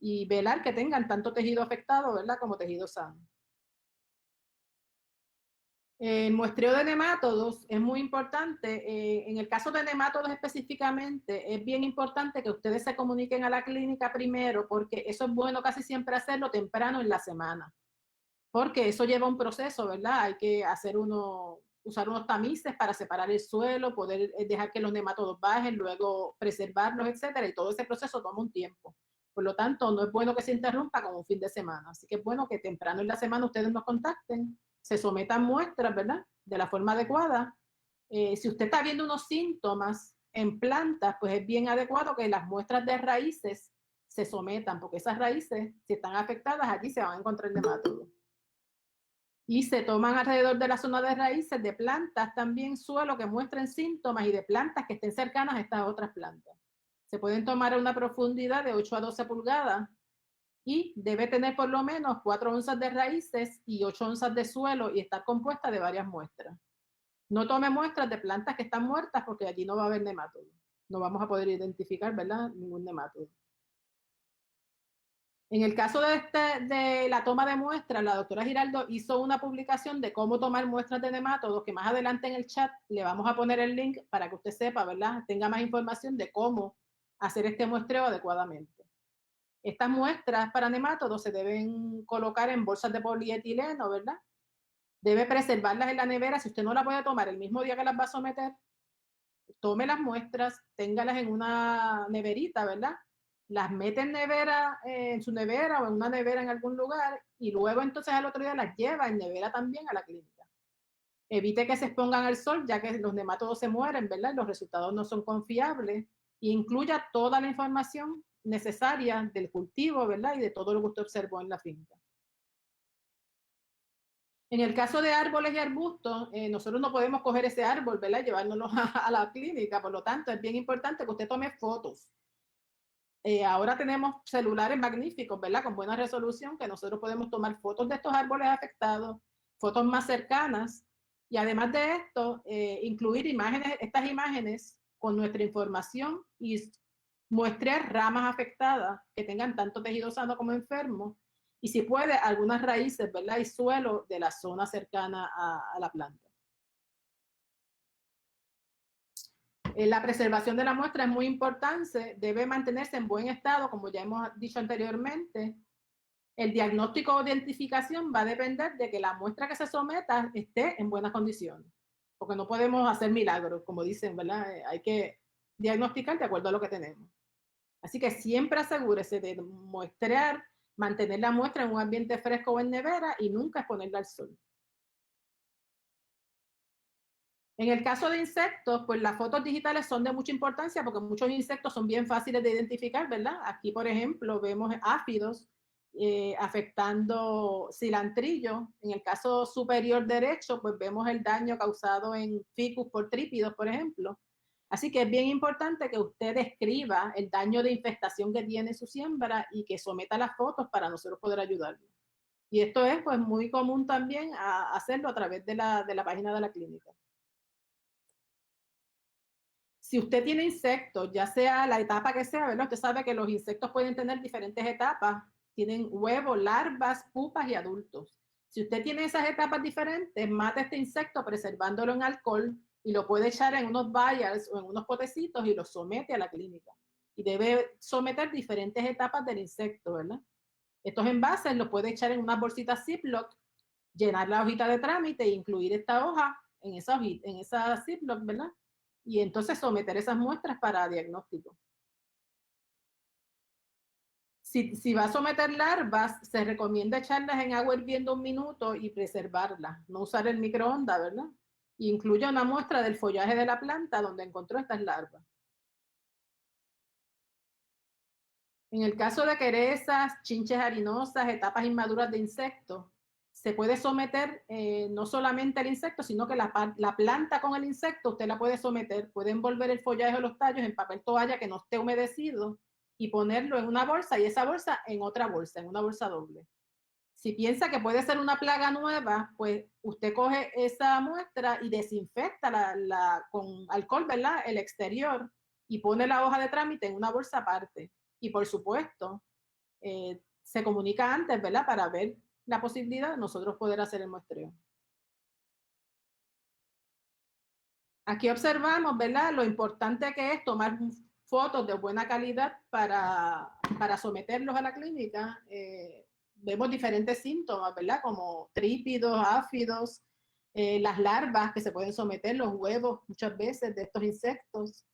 y velar que tengan tanto tejido afectado, ¿verdad?, como tejido sano. El muestreo de nemátodos es muy importante. En el caso de nemátodos específicamente, es bien importante que ustedes se comuniquen a la clínica primero, porque eso es bueno casi siempre hacerlo temprano en la semana, porque eso lleva un proceso, ¿verdad? Hay que usar unos tamices para separar el suelo, poder dejar que los nemátodos bajen, luego preservarlos, etcétera, y todo ese proceso toma un tiempo. Por lo tanto, no es bueno que se interrumpa con un fin de semana. Así que es bueno que temprano en la semana ustedes nos contacten, se sometan muestras, ¿verdad?, de la forma adecuada. Si usted está viendo unos síntomas en plantas, pues es bien adecuado que las muestras de raíces se sometan, porque esas raíces, si están afectadas, allí se van a encontrar nemátodos. Y se toman alrededor de la zona de raíces de plantas también suelo que muestren síntomas y de plantas que estén cercanas a estas otras plantas. Se pueden tomar a una profundidad de 8 a 12 pulgadas y debe tener por lo menos 4 onzas de raíces y 8 onzas de suelo y estar compuesta de varias muestras. No tome muestras de plantas que están muertas porque allí no va a haber nemátodo. No vamos a poder identificar, ¿verdad? Ningún nemátodo. En el caso de la toma de muestras, la doctora Giraldo hizo una publicación de cómo tomar muestras de nemátodos, que más adelante en el chat le vamos a poner el link para que usted sepa, ¿verdad? Tenga más información de cómo hacer este muestreo adecuadamente. Estas muestras para nemátodos se deben colocar en bolsas de polietileno, ¿verdad? Debe preservarlas en la nevera. Si usted no la puede tomar el mismo día que las va a someter, tome las muestras, téngalas en una neverita, ¿verdad? Las mete en nevera, en su nevera o en una nevera en algún lugar y luego entonces al otro día las lleva en nevera también a la clínica. Evite que se expongan al sol, ya que los nemátodos se mueren, ¿verdad? Los resultados no son confiables. E incluya toda la información necesaria del cultivo, ¿verdad? Y de todo lo que usted observó en la finca. En el caso de árboles y arbustos, nosotros no podemos coger ese árbol, ¿verdad? Llevárnoslo a la clínica, por lo tanto, es bien importante que usted tome fotos. Ahora tenemos celulares magníficos, ¿verdad? Con buena resolución, que nosotros podemos tomar fotos de estos árboles afectados, fotos más cercanas, y además de esto, incluir imágenes, estas imágenes con nuestra información y muestrear ramas afectadas que tengan tanto tejido sano como enfermo, y si puede, algunas raíces, ¿verdad? Y suelo de la zona cercana a la planta. La preservación de la muestra es muy importante, debe mantenerse en buen estado, como ya hemos dicho anteriormente. El diagnóstico o identificación va a depender de que la muestra que se someta esté en buenas condiciones, porque no podemos hacer milagros, como dicen, ¿verdad? Hay que diagnosticar de acuerdo a lo que tenemos. Así que siempre asegúrese de muestrear, mantener la muestra en un ambiente fresco o en nevera y nunca exponerla al sol. En el caso de insectos, pues las fotos digitales son de mucha importancia porque muchos insectos son bien fáciles de identificar, ¿verdad? Aquí, por ejemplo, vemos áfidos afectando cilantrillo. En el caso superior derecho, pues vemos el daño causado en ficus por trípidos, por ejemplo. Así que es bien importante que usted describa el daño de infestación que tiene su siembra y que someta las fotos para nosotros poder ayudarlo. Y esto es pues muy común también a hacerlo a través de la página de la clínica. Si usted tiene insectos, ya sea la etapa que sea, ¿verdad? Usted sabe que los insectos pueden tener diferentes etapas. Tienen huevos, larvas, pupas y adultos. Si usted tiene esas etapas diferentes, mata este insecto preservándolo en alcohol y lo puede echar en unos vials o en unos potecitos y lo somete a la clínica. Y debe someter diferentes etapas del insecto, ¿verdad? Estos envases los puede echar en una bolsita Ziploc, llenar la hojita de trámite e incluir esta hoja en esa Ziploc, ¿verdad? Y entonces someter esas muestras para diagnóstico. Si va a someter larvas, se recomienda echarlas en agua hirviendo 1 minuto y preservarlas, no usar el microondas, ¿verdad? Y incluya una muestra del follaje de la planta donde encontró estas larvas. En el caso de querezas, chinches harinosas, etapas inmaduras de insectos, se puede someter no solamente el insecto, sino que la planta con el insecto usted la puede someter, puede envolver el follaje o los tallos en papel toalla que no esté humedecido y ponerlo en una bolsa y esa bolsa en otra bolsa, en una bolsa doble. Si piensa que puede ser una plaga nueva, pues usted coge esa muestra y desinfecta con alcohol, ¿verdad? El exterior y pone la hoja de trámite en una bolsa aparte. Y por supuesto, se comunica antes, ¿verdad? Para ver la posibilidad de nosotros poder hacer el muestreo. Aquí observamos, ¿verdad? Lo importante que es tomar fotos de buena calidad para someterlos a la clínica. Vemos diferentes síntomas, ¿verdad? Como trípidos, áfidos, las larvas que se pueden someter, los huevos muchas veces de estos insectos.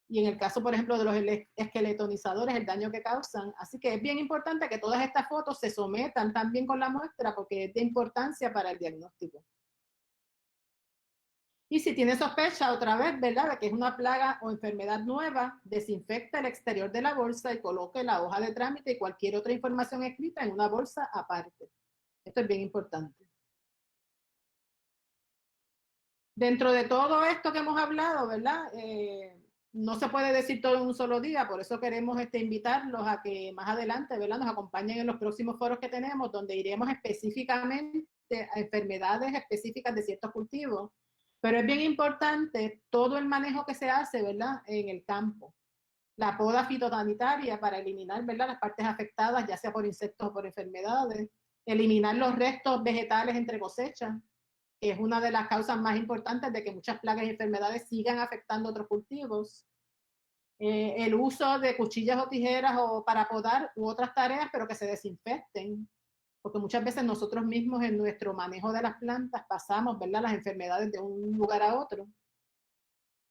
Y en el caso, por ejemplo, de los esqueletonizadores, el daño que causan. Así que es bien importante que todas estas fotos se sometan también con la muestra porque es de importancia para el diagnóstico. Y si tiene sospecha otra vez, ¿verdad?, de que es una plaga o enfermedad nueva, desinfecta el exterior de la bolsa y coloque la hoja de trámite y cualquier otra información escrita en una bolsa aparte. Esto es bien importante. Dentro de todo esto que hemos hablado, ¿verdad? No se puede decir todo en un solo día, por eso queremos invitarlos a que más adelante, ¿verdad?, nos acompañen en los próximos foros que tenemos, donde iremos específicamente a enfermedades específicas de ciertos cultivos. Pero es bien importante todo el manejo que se hace, ¿verdad? En el campo. La poda fitosanitaria para eliminar, ¿verdad? Las partes afectadas, ya sea por insectos o por enfermedades. Eliminar los restos vegetales entre cosechas, que es una de las causas más importantes de que muchas plagas y enfermedades sigan afectando otros cultivos. El uso de cuchillas o tijeras o para podar u otras tareas, pero que se desinfecten, porque muchas veces nosotros mismos en nuestro manejo de las plantas pasamos, ¿verdad?, las enfermedades de un lugar a otro.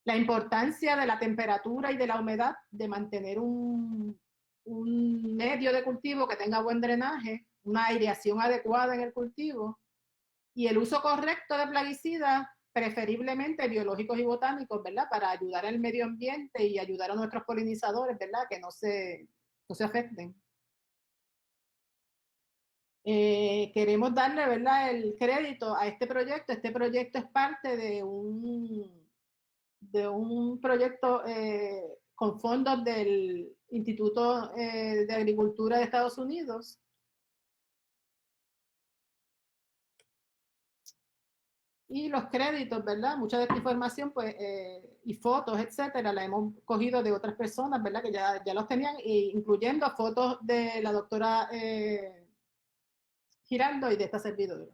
La importancia de la temperatura y de la humedad, de mantener un medio de cultivo que tenga buen drenaje, una aireación adecuada en el cultivo y el uso correcto de plaguicidas, preferiblemente biológicos y botánicos, ¿verdad? Para ayudar al medio ambiente y ayudar a nuestros polinizadores, ¿verdad? Que no se afecten. Queremos darle, ¿verdad?, el crédito a este proyecto. Este proyecto es parte de un proyecto con fondos del Instituto de Agricultura de Estados Unidos. Y los créditos, ¿verdad? Mucha de esta información, pues, y fotos, etcétera, la hemos cogido de otras personas, ¿verdad? Que ya los tenían, incluyendo fotos de la doctora Giraldo y de esta servidora.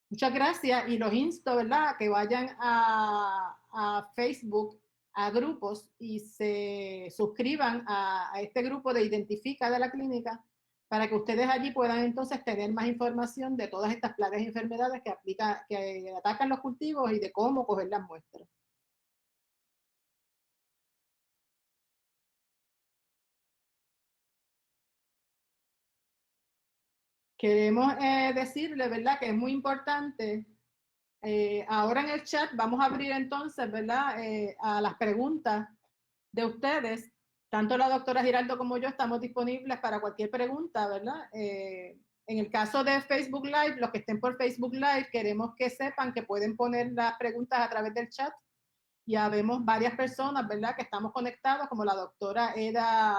Muchas gracias y los insto, ¿verdad?, que vayan a Facebook, a grupos y se suscriban a este grupo de Identifica de la Clínica para que ustedes allí puedan entonces tener más información de todas estas plagas y enfermedades que atacan los cultivos y de cómo coger las muestras. Queremos decirle, ¿verdad?, que es muy importante. Ahora en el chat vamos a abrir entonces, ¿verdad?, a las preguntas de ustedes. Tanto la doctora Giraldo como yo estamos disponibles para cualquier pregunta, ¿verdad? En el caso de Facebook Live, los que estén por Facebook Live, queremos que sepan que pueden poner las preguntas a través del chat. Ya vemos varias personas, ¿verdad?, que estamos conectados, como la doctora Eda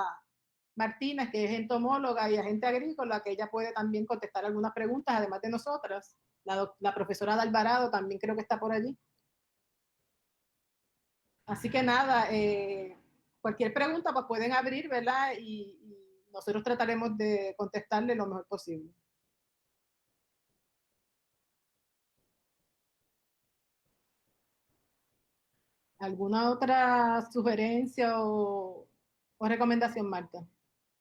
Martínez, que es entomóloga y agente agrícola, que ella puede también contestar algunas preguntas, además de nosotras. La profesora de Alvarado también creo que está por allí. Así que nada, cualquier pregunta pues pueden abrir, ¿verdad? Y nosotros trataremos de contestarle lo mejor posible. ¿Alguna otra sugerencia o recomendación, Marta?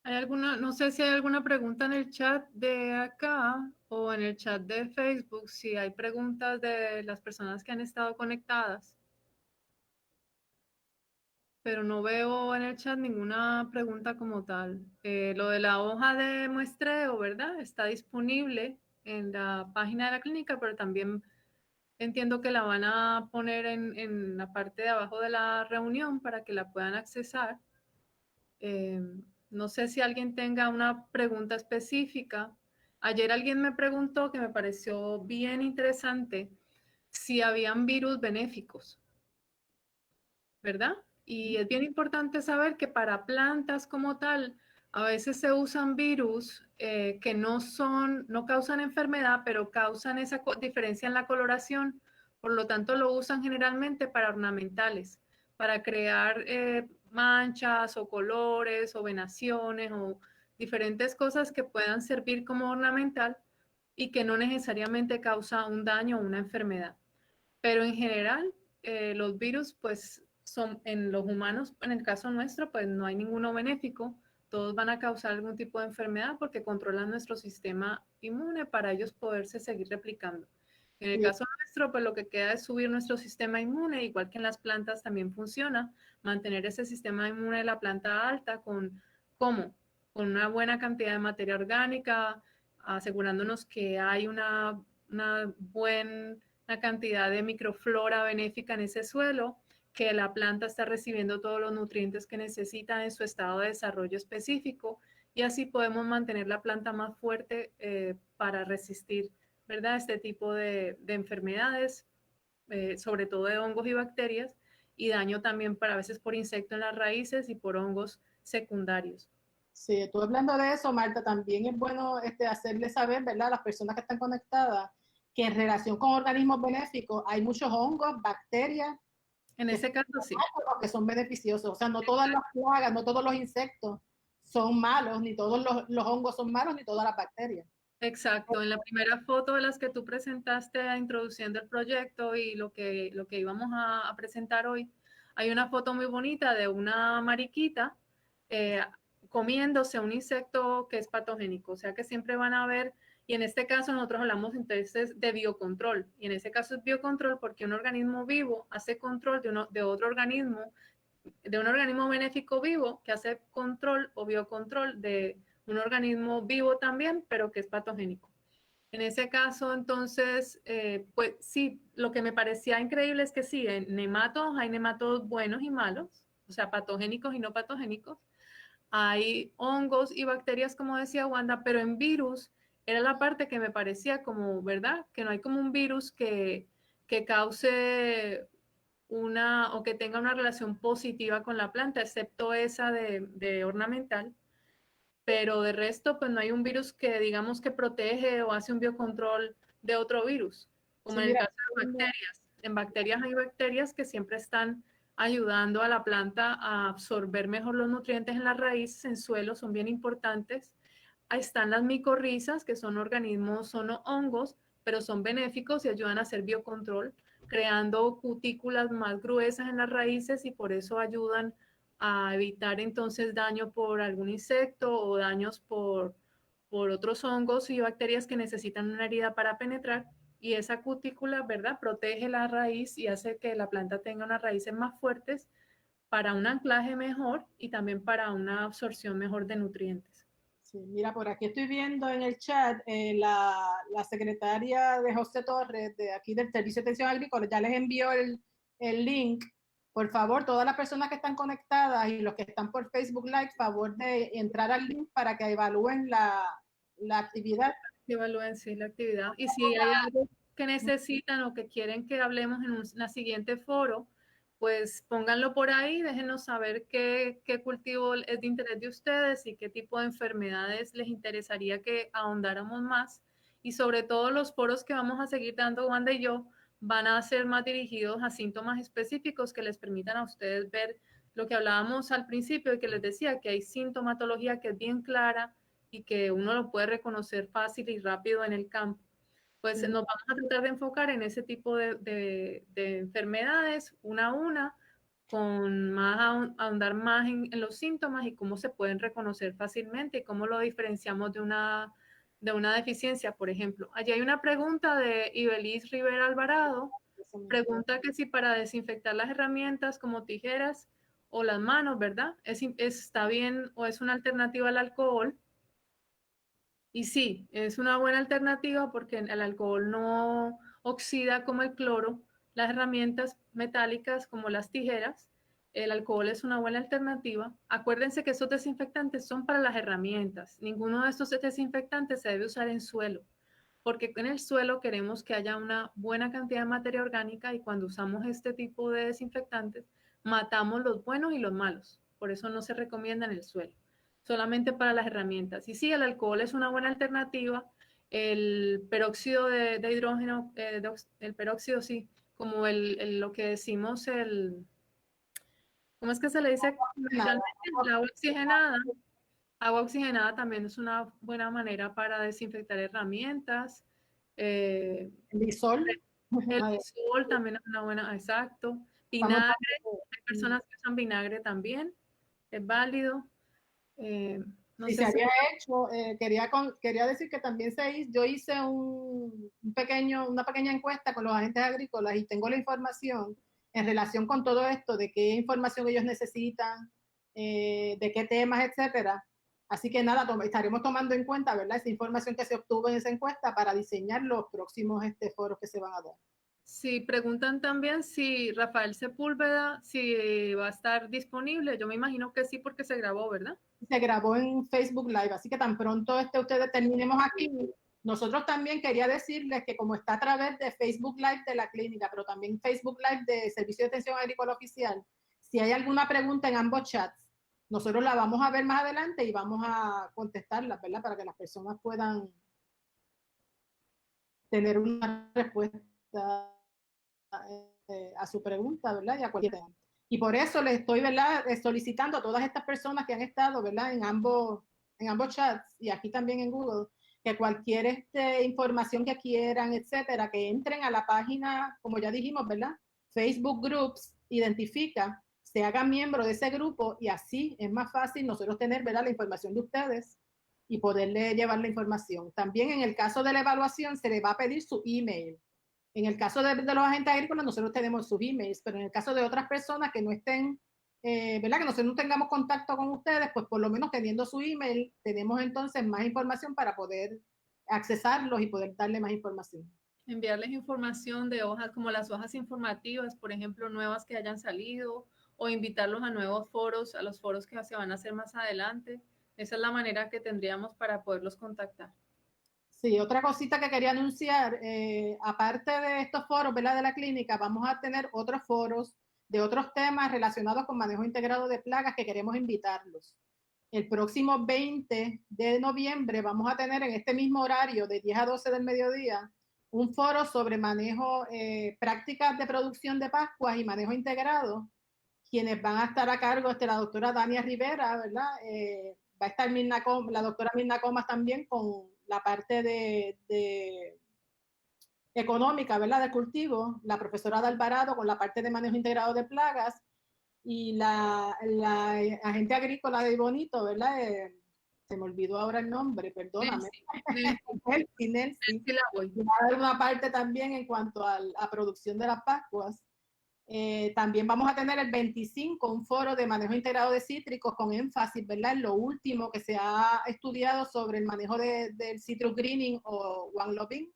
¿Hay alguna, no sé si hay alguna pregunta en el chat de acá o en el chat de Facebook, si hay preguntas de las personas que han estado conectadas? Pero no veo en el chat ninguna pregunta como tal. Lo de la hoja de muestreo, ¿verdad? Está disponible en la página de la clínica, pero también entiendo que la van a poner en la parte de abajo de la reunión para que la puedan accesar. No sé si alguien tenga una pregunta específica. Ayer alguien me preguntó, que me pareció bien interesante, si habían virus benéficos, ¿verdad? Y es bien importante saber que para plantas como tal, a veces se usan virus que no causan enfermedad, pero causan esa diferencia en la coloración. Por lo tanto, lo usan generalmente para ornamentales, para crear manchas o colores o venaciones o diferentes cosas que puedan servir como ornamental y que no necesariamente causa un daño o una enfermedad. Pero en general, los virus, pues, son en los humanos, en el caso nuestro, pues no hay ninguno benéfico. Todos van a causar algún tipo de enfermedad porque controlan nuestro sistema inmune para ellos poderse seguir replicando. En el caso nuestro, pues lo que queda es subir nuestro sistema inmune, igual que en las plantas también funciona, mantener ese sistema inmune de la planta alta ¿cómo? Con una buena cantidad de materia orgánica, asegurándonos que hay una buena cantidad de microflora benéfica en ese suelo, que la planta está recibiendo todos los nutrientes que necesita en su estado de desarrollo específico y así podemos mantener la planta más fuerte para resistir, ¿verdad?, este tipo de enfermedades, sobre todo de hongos y bacterias, y daño también a veces por insectos en las raíces y por hongos secundarios. Sí, tú hablando de eso, Marta, también es bueno hacerle saber, ¿verdad?, a las personas que están conectadas, que en relación con organismos benéficos hay muchos hongos, bacterias. En ese caso sí. Que son beneficiosos. O sea, no todas las plagas, no todos los insectos son malos, ni todos los hongos son malos, ni todas las bacterias. Exacto, en la primera foto de las que tú presentaste introduciendo el proyecto y lo que íbamos a presentar hoy, hay una foto muy bonita de una mariquita comiéndose un insecto que es patogénico, o sea que siempre van a ver, y en este caso nosotros hablamos entonces de biocontrol, y en ese caso es biocontrol porque un organismo vivo hace control de otro organismo, de un organismo benéfico vivo que hace control o biocontrol de un organismo vivo también, pero que es patogénico. En ese caso, entonces, pues sí, lo que me parecía increíble es que sí, en nematodos hay nematodos buenos y malos, o sea, patogénicos y no patogénicos. Hay hongos y bacterias, como decía Wanda, pero en virus era la parte que me parecía como, ¿verdad? Que no hay como un virus que cause una o que tenga una relación positiva con la planta, excepto esa de ornamental. Pero de resto, pues no hay un virus que digamos que protege o hace un biocontrol de otro virus, como Sí, en el mira, caso de bacterias. En bacterias hay bacterias que siempre están ayudando a la planta a absorber mejor los nutrientes en las raíces, en suelo, son bien importantes. Ahí están las micorrizas, que son organismos, son hongos, pero son benéficos y ayudan a hacer biocontrol, creando cutículas más gruesas en las raíces y por eso ayudan a evitar entonces daño por algún insecto o daños por otros hongos y bacterias que necesitan una herida para penetrar. Y esa cutícula, ¿verdad? Protege la raíz y hace que la planta tenga unas raíces más fuertes para un anclaje mejor y también para una absorción mejor de nutrientes. sí, mira, por aquí estoy viendo en el chat la secretaria de José Torres, de aquí del Servicio de Atención Agrícola, ya les envió el link. Por favor, todas las personas que están conectadas y los que están por Facebook Live, favor de entrar al link para que evalúen la actividad. Evalúen sí la actividad. Y si hay algo que necesitan o que quieren que hablemos en una siguiente foro, pues pónganlo por ahí, déjenos saber qué cultivo es de interés de ustedes y qué tipo de enfermedades les interesaría que ahondáramos más. Y sobre todo los foros que vamos a seguir dando, Wanda y yo, van a ser más dirigidos a síntomas específicos que les permitan a ustedes ver lo que hablábamos al principio y que les decía que hay sintomatología que es bien clara y que uno lo puede reconocer fácil y rápido en el campo. Pues nos vamos a tratar de enfocar en ese tipo de enfermedades una a una, con más ahondar más en los síntomas y cómo se pueden reconocer fácilmente y cómo lo diferenciamos de una deficiencia, por ejemplo. Allí hay una pregunta de Ibeliz Rivera Alvarado. Pregunta que si para desinfectar las herramientas como tijeras o las manos, ¿verdad? Está bien o es una alternativa al alcohol. Y sí, es una buena alternativa porque el alcohol no oxida como el cloro las herramientas metálicas como las tijeras. El alcohol es una buena alternativa. Acuérdense que esos desinfectantes son para las herramientas. Ninguno de estos desinfectantes se debe usar en suelo, porque en el suelo queremos que haya una buena cantidad de materia orgánica y cuando usamos este tipo de desinfectantes matamos los buenos y los malos. Por eso no se recomienda en el suelo, solamente para las herramientas. Y sí, el alcohol es una buena alternativa. El peróxido de hidrógeno, el peróxido sí, como lo que decimos, ¿cómo es que se le dice comercialmente? El agua oxigenada. Agua oxigenada también es una buena manera para desinfectar herramientas. El Lisol. El Lisol también es una buena, exacto. Vinagre, hay personas que usan vinagre también, es válido. No Sí, sé se si había hecho, quería decir que también yo hice una pequeña encuesta con los agentes agrícolas y tengo la información en relación con todo esto, de qué información ellos necesitan, de qué temas, etcétera. Así que nada, estaremos tomando en cuenta, ¿verdad? Esa información que se obtuvo en esa encuesta para diseñar los próximos foros que se van a dar. Sí, preguntan también si Rafael Sepúlveda, si va a estar disponible. Yo me imagino que sí porque se grabó, ¿verdad? Se grabó en Facebook Live, así que tan pronto ustedes terminemos aquí, nosotros también quería decirles que como está a través de Facebook Live de la clínica, pero también Facebook Live de Servicio de Atención Agrícola Oficial, si hay alguna pregunta en ambos chats, nosotros la vamos a ver más adelante y vamos a contestarlas, ¿verdad? Para que las personas puedan tener una respuesta a su pregunta, ¿verdad? Y a cualquier tema. Y por eso les estoy, ¿verdad?, solicitando a todas estas personas que han estado, ¿verdad?, en ambos chats y aquí también en Google, que cualquier información que quieran, etcétera, que entren a la página, como ya dijimos, ¿verdad?, Facebook Groups, identifica, se hagan miembro de ese grupo y así es más fácil nosotros tener, ¿verdad?, la información de ustedes y poderle llevar la información. También en el caso de la evaluación se le va a pedir su email. En el caso de los agentes agrícolas, nosotros tenemos sus emails, pero en el caso de otras personas que no estén, ¿verdad?, que nosotros no tengamos contacto con ustedes, pues por lo menos teniendo su email, tenemos entonces más información para poder accesarlos y poder darle más información. Enviarles información de hojas como las hojas informativas, por ejemplo, nuevas que hayan salido, o invitarlos a nuevos foros, a los foros que se van a hacer más adelante. Esa es la manera que tendríamos para poderlos contactar. Sí, otra cosita que quería anunciar, aparte de estos foros, ¿verdad?, de la clínica, vamos a tener otros foros de otros temas relacionados con manejo integrado de plagas que queremos invitarlos. El próximo 20 de noviembre vamos a tener en este mismo horario de 10 a 12 del mediodía un foro sobre manejo, prácticas de producción de Pascuas y manejo integrado. Quienes van a estar a cargo la doctora Dania Rivera, ¿verdad? Va a estar la doctora Mirna Comas también con la parte de económica, ¿verdad?, de cultivo, la profesora de Alvarado con la parte de manejo integrado de plagas y la agente agrícola de Bonito, ¿verdad? Se me olvidó ahora el nombre, perdóname. Nelsi. Va a haber una parte también en cuanto a producción de las Pascuas. También vamos a tener el 25 un foro de manejo integrado de cítricos con énfasis, ¿verdad?, en lo último que se ha estudiado sobre el manejo del citrus greening o one loving.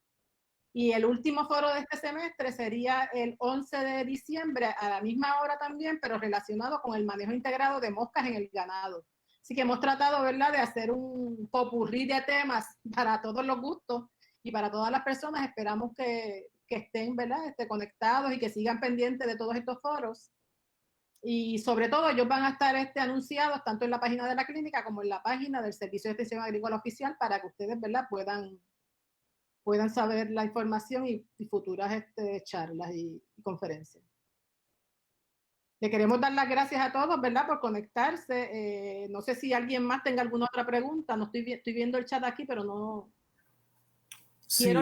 Y el último foro de este semestre sería el 11 de diciembre a la misma hora también, pero relacionado con el manejo integrado de moscas en el ganado. Así que hemos tratado, ¿verdad?, de hacer un popurrí de temas para todos los gustos y para todas las personas. Esperamos que estén, ¿verdad?, conectados y que sigan pendientes de todos estos foros. Y sobre todo ellos van a estar anunciados tanto en la página de la clínica como en la página del Servicio de Extensión Agrícola Oficial para que ustedes, ¿verdad?, puedan saber la información y futuras charlas y conferencias. Le queremos dar las gracias a todos, ¿verdad?, por conectarse. No sé si alguien más tenga alguna otra pregunta. No estoy viendo el chat aquí, pero no. Sí,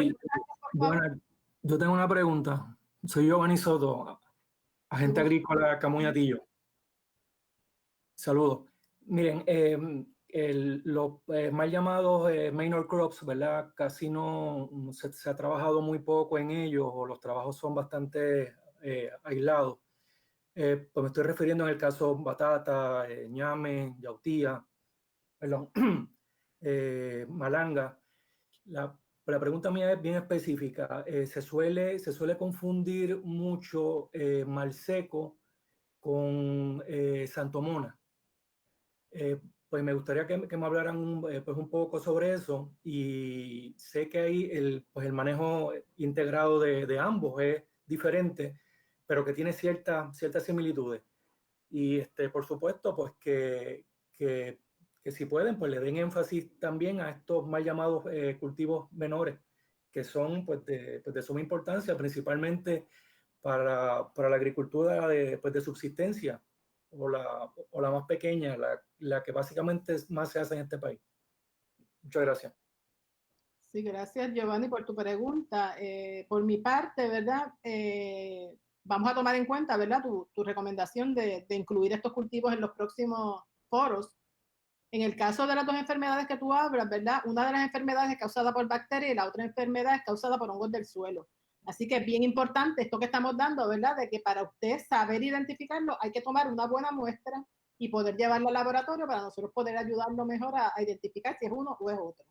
bueno, yo tengo una pregunta. Soy Giovanni Soto, agente agrícola Camuñatillo. Saludos. Miren, los mal llamados minor crops, ¿verdad? Casi no se ha trabajado muy poco en ellos o los trabajos son bastante aislados. Pues me estoy refiriendo en el caso batata, ñame, yautía, perdón, malanga. La pregunta mía es bien específica. Se suele confundir mucho mal seco con santomona. Pues me gustaría que me hablaran pues un poco sobre eso, y sé que ahí el manejo integrado de ambos es diferente, pero que tiene ciertas similitudes. Y por supuesto, pues que si pueden, pues le den énfasis también a estos mal llamados cultivos menores, que son pues de suma importancia, principalmente para la agricultura de subsistencia, o la más pequeña, la que básicamente más se hace en este país. Muchas gracias. Sí, gracias Giovanni por tu pregunta. Por mi parte, ¿verdad? Vamos a tomar en cuenta, ¿verdad?, tu recomendación de incluir estos cultivos en los próximos foros. En el caso de las dos enfermedades que tú hablas, ¿verdad?, una de las enfermedades es causada por bacterias y la otra enfermedad es causada por hongos del suelo. Así que es bien importante esto que estamos dando, ¿verdad?, de que para usted saber identificarlo hay que tomar una buena muestra y poder llevarlo al laboratorio para nosotros poder ayudarlo mejor a identificar si es uno o es otro.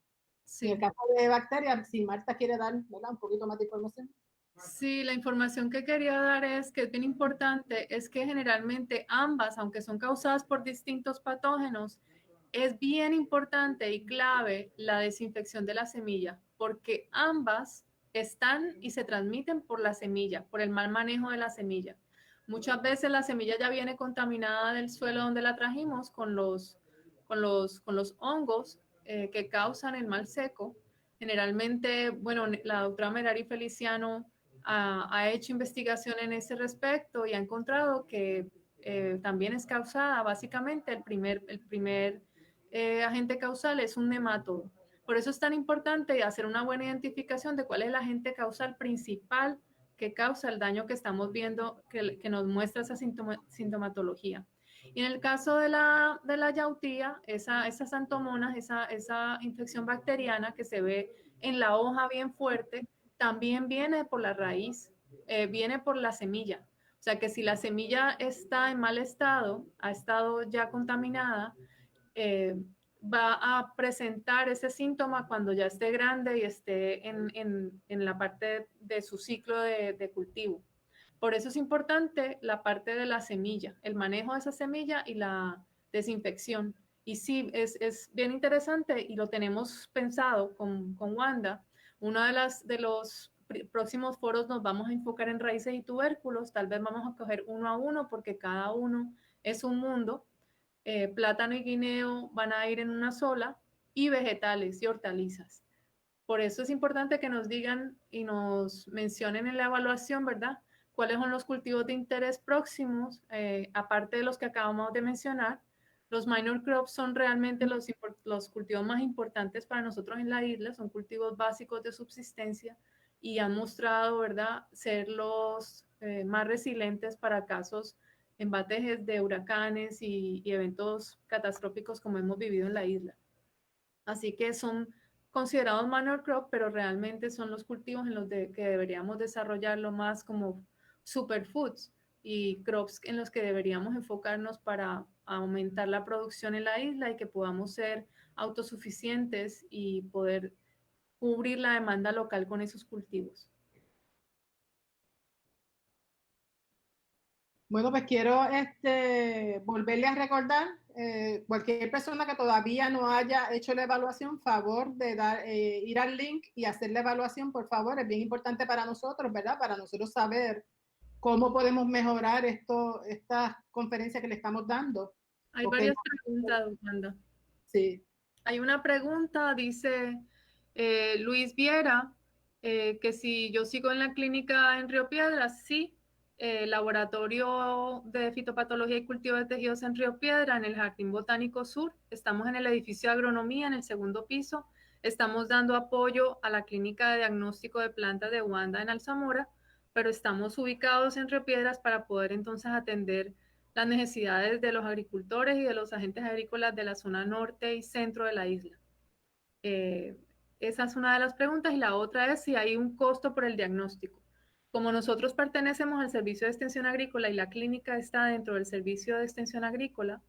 Sí. En el caso de bacterias, si Marta quiere dar, ¿verdad?, un poquito más de información. Sí, la información que quería dar es que es bien importante, es que generalmente ambas, aunque son causadas por distintos patógenos, es bien importante y clave la desinfección de la semilla, porque ambas están y se transmiten por la semilla, por el mal manejo de la semilla. Muchas veces la semilla ya viene contaminada del suelo donde la trajimos con los hongos que causan el mal seco. Generalmente, bueno, la doctora Merari Feliciano ha hecho investigación en ese respecto y ha encontrado que también es causada, básicamente, el primer agente causal es un nemátodo. Por eso es tan importante hacer una buena identificación de cuál es el agente causal principal que causa el daño que estamos viendo, que nos muestra esa sintomatología. Y en el caso de la yautía, esas antomonas, esa infección bacteriana que se ve en la hoja bien fuerte, también viene por la raíz, viene por la semilla. O sea que si la semilla está en mal estado, ha estado ya contaminada, va a presentar ese síntoma cuando ya esté grande y esté en la parte de su ciclo de cultivo. Por eso es importante la parte de la semilla, el manejo de esa semilla y la desinfección. Y sí, es bien interesante y lo tenemos pensado con Wanda. Uno de los próximos foros nos vamos a enfocar en raíces y tubérculos. Tal vez vamos a coger uno a uno porque cada uno es un mundo. Plátano y guineo van a ir en una sola y vegetales y hortalizas. Por eso es importante que nos digan y nos mencionen en la evaluación, ¿verdad? Cuáles son los cultivos de interés próximos, aparte de los que acabamos de mencionar. Los minor crops son realmente los cultivos más importantes para nosotros en la isla, son cultivos básicos de subsistencia y han mostrado, ¿verdad?, ser los más resilientes para casos, embates de huracanes y eventos catastróficos como hemos vivido en la isla. Así que son considerados minor crop, pero realmente son los cultivos en los que deberíamos desarrollarlo más como superfoods y crops en los que deberíamos enfocarnos para aumentar la producción en la isla y que podamos ser autosuficientes y poder cubrir la demanda local con esos cultivos. Bueno, pues quiero volverle a recordar, cualquier persona que todavía no haya hecho la evaluación, favor de ir al link y hacer la evaluación, por favor. Es bien importante para nosotros, ¿verdad? Para nosotros saber cómo podemos mejorar estas conferencias que le estamos dando. Hay varias preguntas, Wanda. Sí. Hay una pregunta, dice Luis Viera, que si yo sigo en la clínica en Río Piedras, sí, laboratorio de fitopatología y cultivo de tejidos en Río Piedra, en el Jardín Botánico Sur. Estamos en el edificio de agronomía, en el segundo piso. Estamos dando apoyo a la clínica de diagnóstico de plantas de Wanda en Alzamora, pero estamos ubicados en Río Piedras para poder entonces atender las necesidades de los agricultores y de los agentes agrícolas de la zona norte y centro de la isla. Esa es una de las preguntas y la otra es si hay un costo por el diagnóstico. Como nosotros pertenecemos al servicio de extensión agrícola y la clínica está dentro del servicio de extensión agrícola,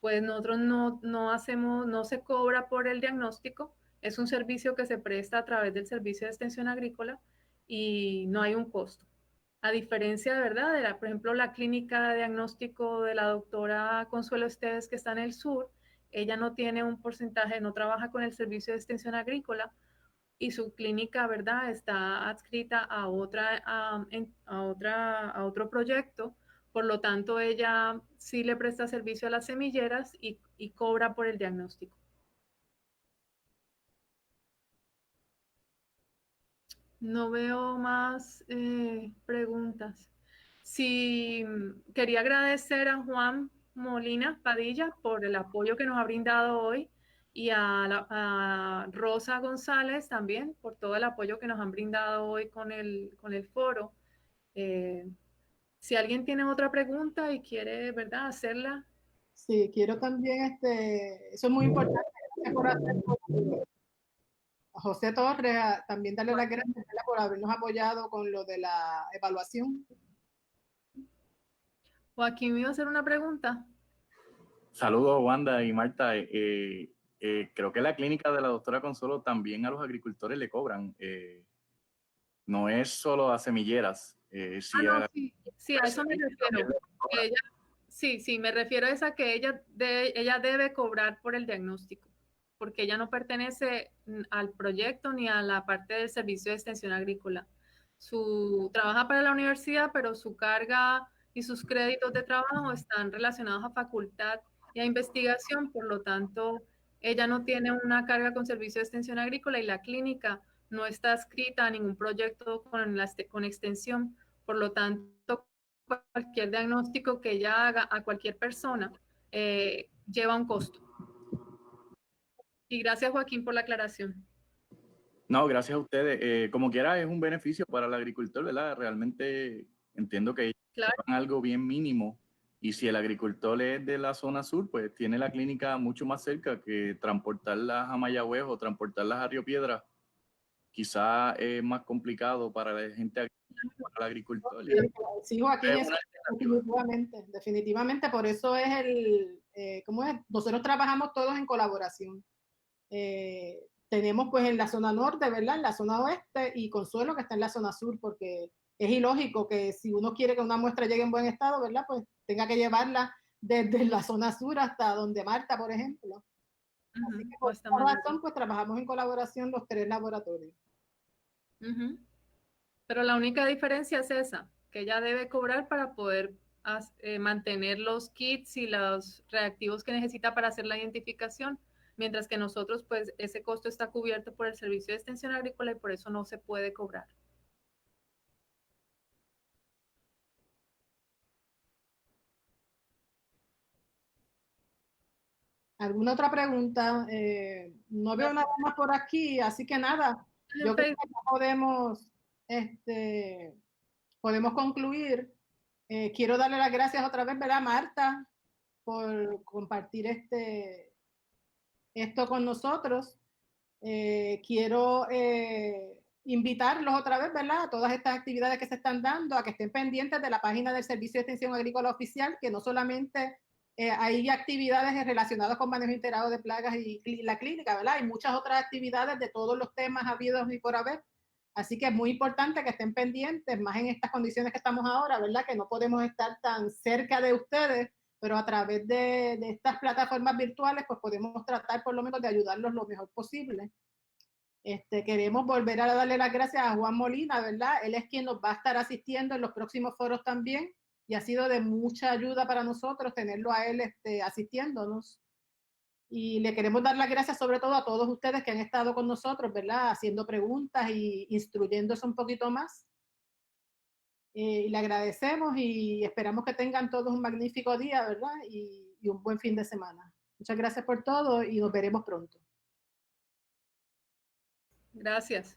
pues nosotros no se cobra por el diagnóstico, es un servicio que se presta a través del servicio de extensión agrícola y no hay un costo. A diferencia, de verdad, por ejemplo, la clínica de diagnóstico de la doctora Consuelo Esteves, que está en el sur, ella no tiene un porcentaje, no trabaja con el servicio de extensión agrícola y su clínica, ¿verdad?, está adscrita a otro proyecto. Por lo tanto, ella sí le presta servicio a las semilleras y cobra por el diagnóstico. No veo más preguntas. Sí, quería agradecer a Juan Molina Padilla por el apoyo que nos ha brindado hoy y a Rosa González también por todo el apoyo que nos han brindado hoy con el foro. Si alguien tiene otra pregunta y quiere, ¿verdad?, hacerla. Sí, quiero también, eso es muy importante, gracias por hacerlo. A José Torres, también darle las gracias por habernos apoyado con lo de la evaluación. Joaquín, ¿me iba a hacer una pregunta? Saludos, Wanda y Marta. Creo que la clínica de la doctora Consuelo también a los agricultores le cobran. No es solo a semilleras. Sí, a eso me refiero. Sí, me refiero a esa que ella debe cobrar por el diagnóstico, porque ella no pertenece al proyecto ni a la parte del servicio de extensión agrícola. Trabaja para la universidad, pero su carga y sus créditos de trabajo están relacionados a facultad y a investigación, por lo tanto, ella no tiene una carga con servicio de extensión agrícola y la clínica no está adscrita a ningún proyecto con extensión. Por lo tanto, cualquier diagnóstico que ella haga a cualquier persona lleva un costo. Y gracias, Joaquín, por la aclaración. No, gracias a ustedes. Como quiera, es un beneficio para el agricultor, ¿verdad? Realmente entiendo que ellos Claro. llevan algo bien mínimo. Y si el agricultor es de la zona sur, pues tiene la clínica mucho más cerca que transportarlas a Mayagüez o transportarlas a Río Piedra. Quizá es más complicado para la gente, para el agricultor. Sí, Joaquín, Es una definitivamente, definitivamente, por eso es ¿cómo es? Nosotros trabajamos todos en colaboración. Tenemos pues en la zona norte, ¿verdad? En la zona oeste y Consuelo que está en la zona sur, porque es ilógico que si uno quiere que una muestra llegue en buen estado, ¿verdad? Pues tenga que llevarla desde la zona sur hasta donde Marta, por ejemplo. Así que por esta razón, pues trabajamos en colaboración los 3 laboratorios. Pero la única diferencia es esa, que ella debe cobrar para poder mantener los kits y los reactivos que necesita para hacer la identificación, mientras que nosotros, pues, ese costo está cubierto por el Servicio de Extensión Agrícola y por eso no se puede cobrar. ¿Alguna otra pregunta? No veo nada más por aquí, así que nada, yo creo que podemos concluir. Quiero darle las gracias otra vez, ¿verdad, Marta, por compartir esto con nosotros. Quiero invitarlos otra vez, ¿verdad?, a todas estas actividades que se están dando, a que estén pendientes de la página del Servicio de Extensión Agrícola Oficial, que no solamente hay actividades relacionadas con manejo integrado de plagas y la clínica, ¿verdad? Hay muchas otras actividades de todos los temas habidos y por haber. Así que es muy importante que estén pendientes, más en estas condiciones que estamos ahora, ¿verdad? Que no podemos estar tan cerca de ustedes, pero a través de estas plataformas virtuales, pues podemos tratar por lo menos de ayudarlos lo mejor posible. Queremos volver a darle las gracias a Juan Molina, ¿verdad? Él es quien nos va a estar asistiendo en los próximos foros también y ha sido de mucha ayuda para nosotros tenerlo a él asistiéndonos. Y le queremos dar las gracias sobre todo a todos ustedes que han estado con nosotros, ¿verdad? Haciendo preguntas y instruyéndose un poquito más. Y le agradecemos y esperamos que tengan todos un magnífico día, ¿verdad? Y un buen fin de semana. Muchas gracias por todo y nos veremos pronto. Gracias.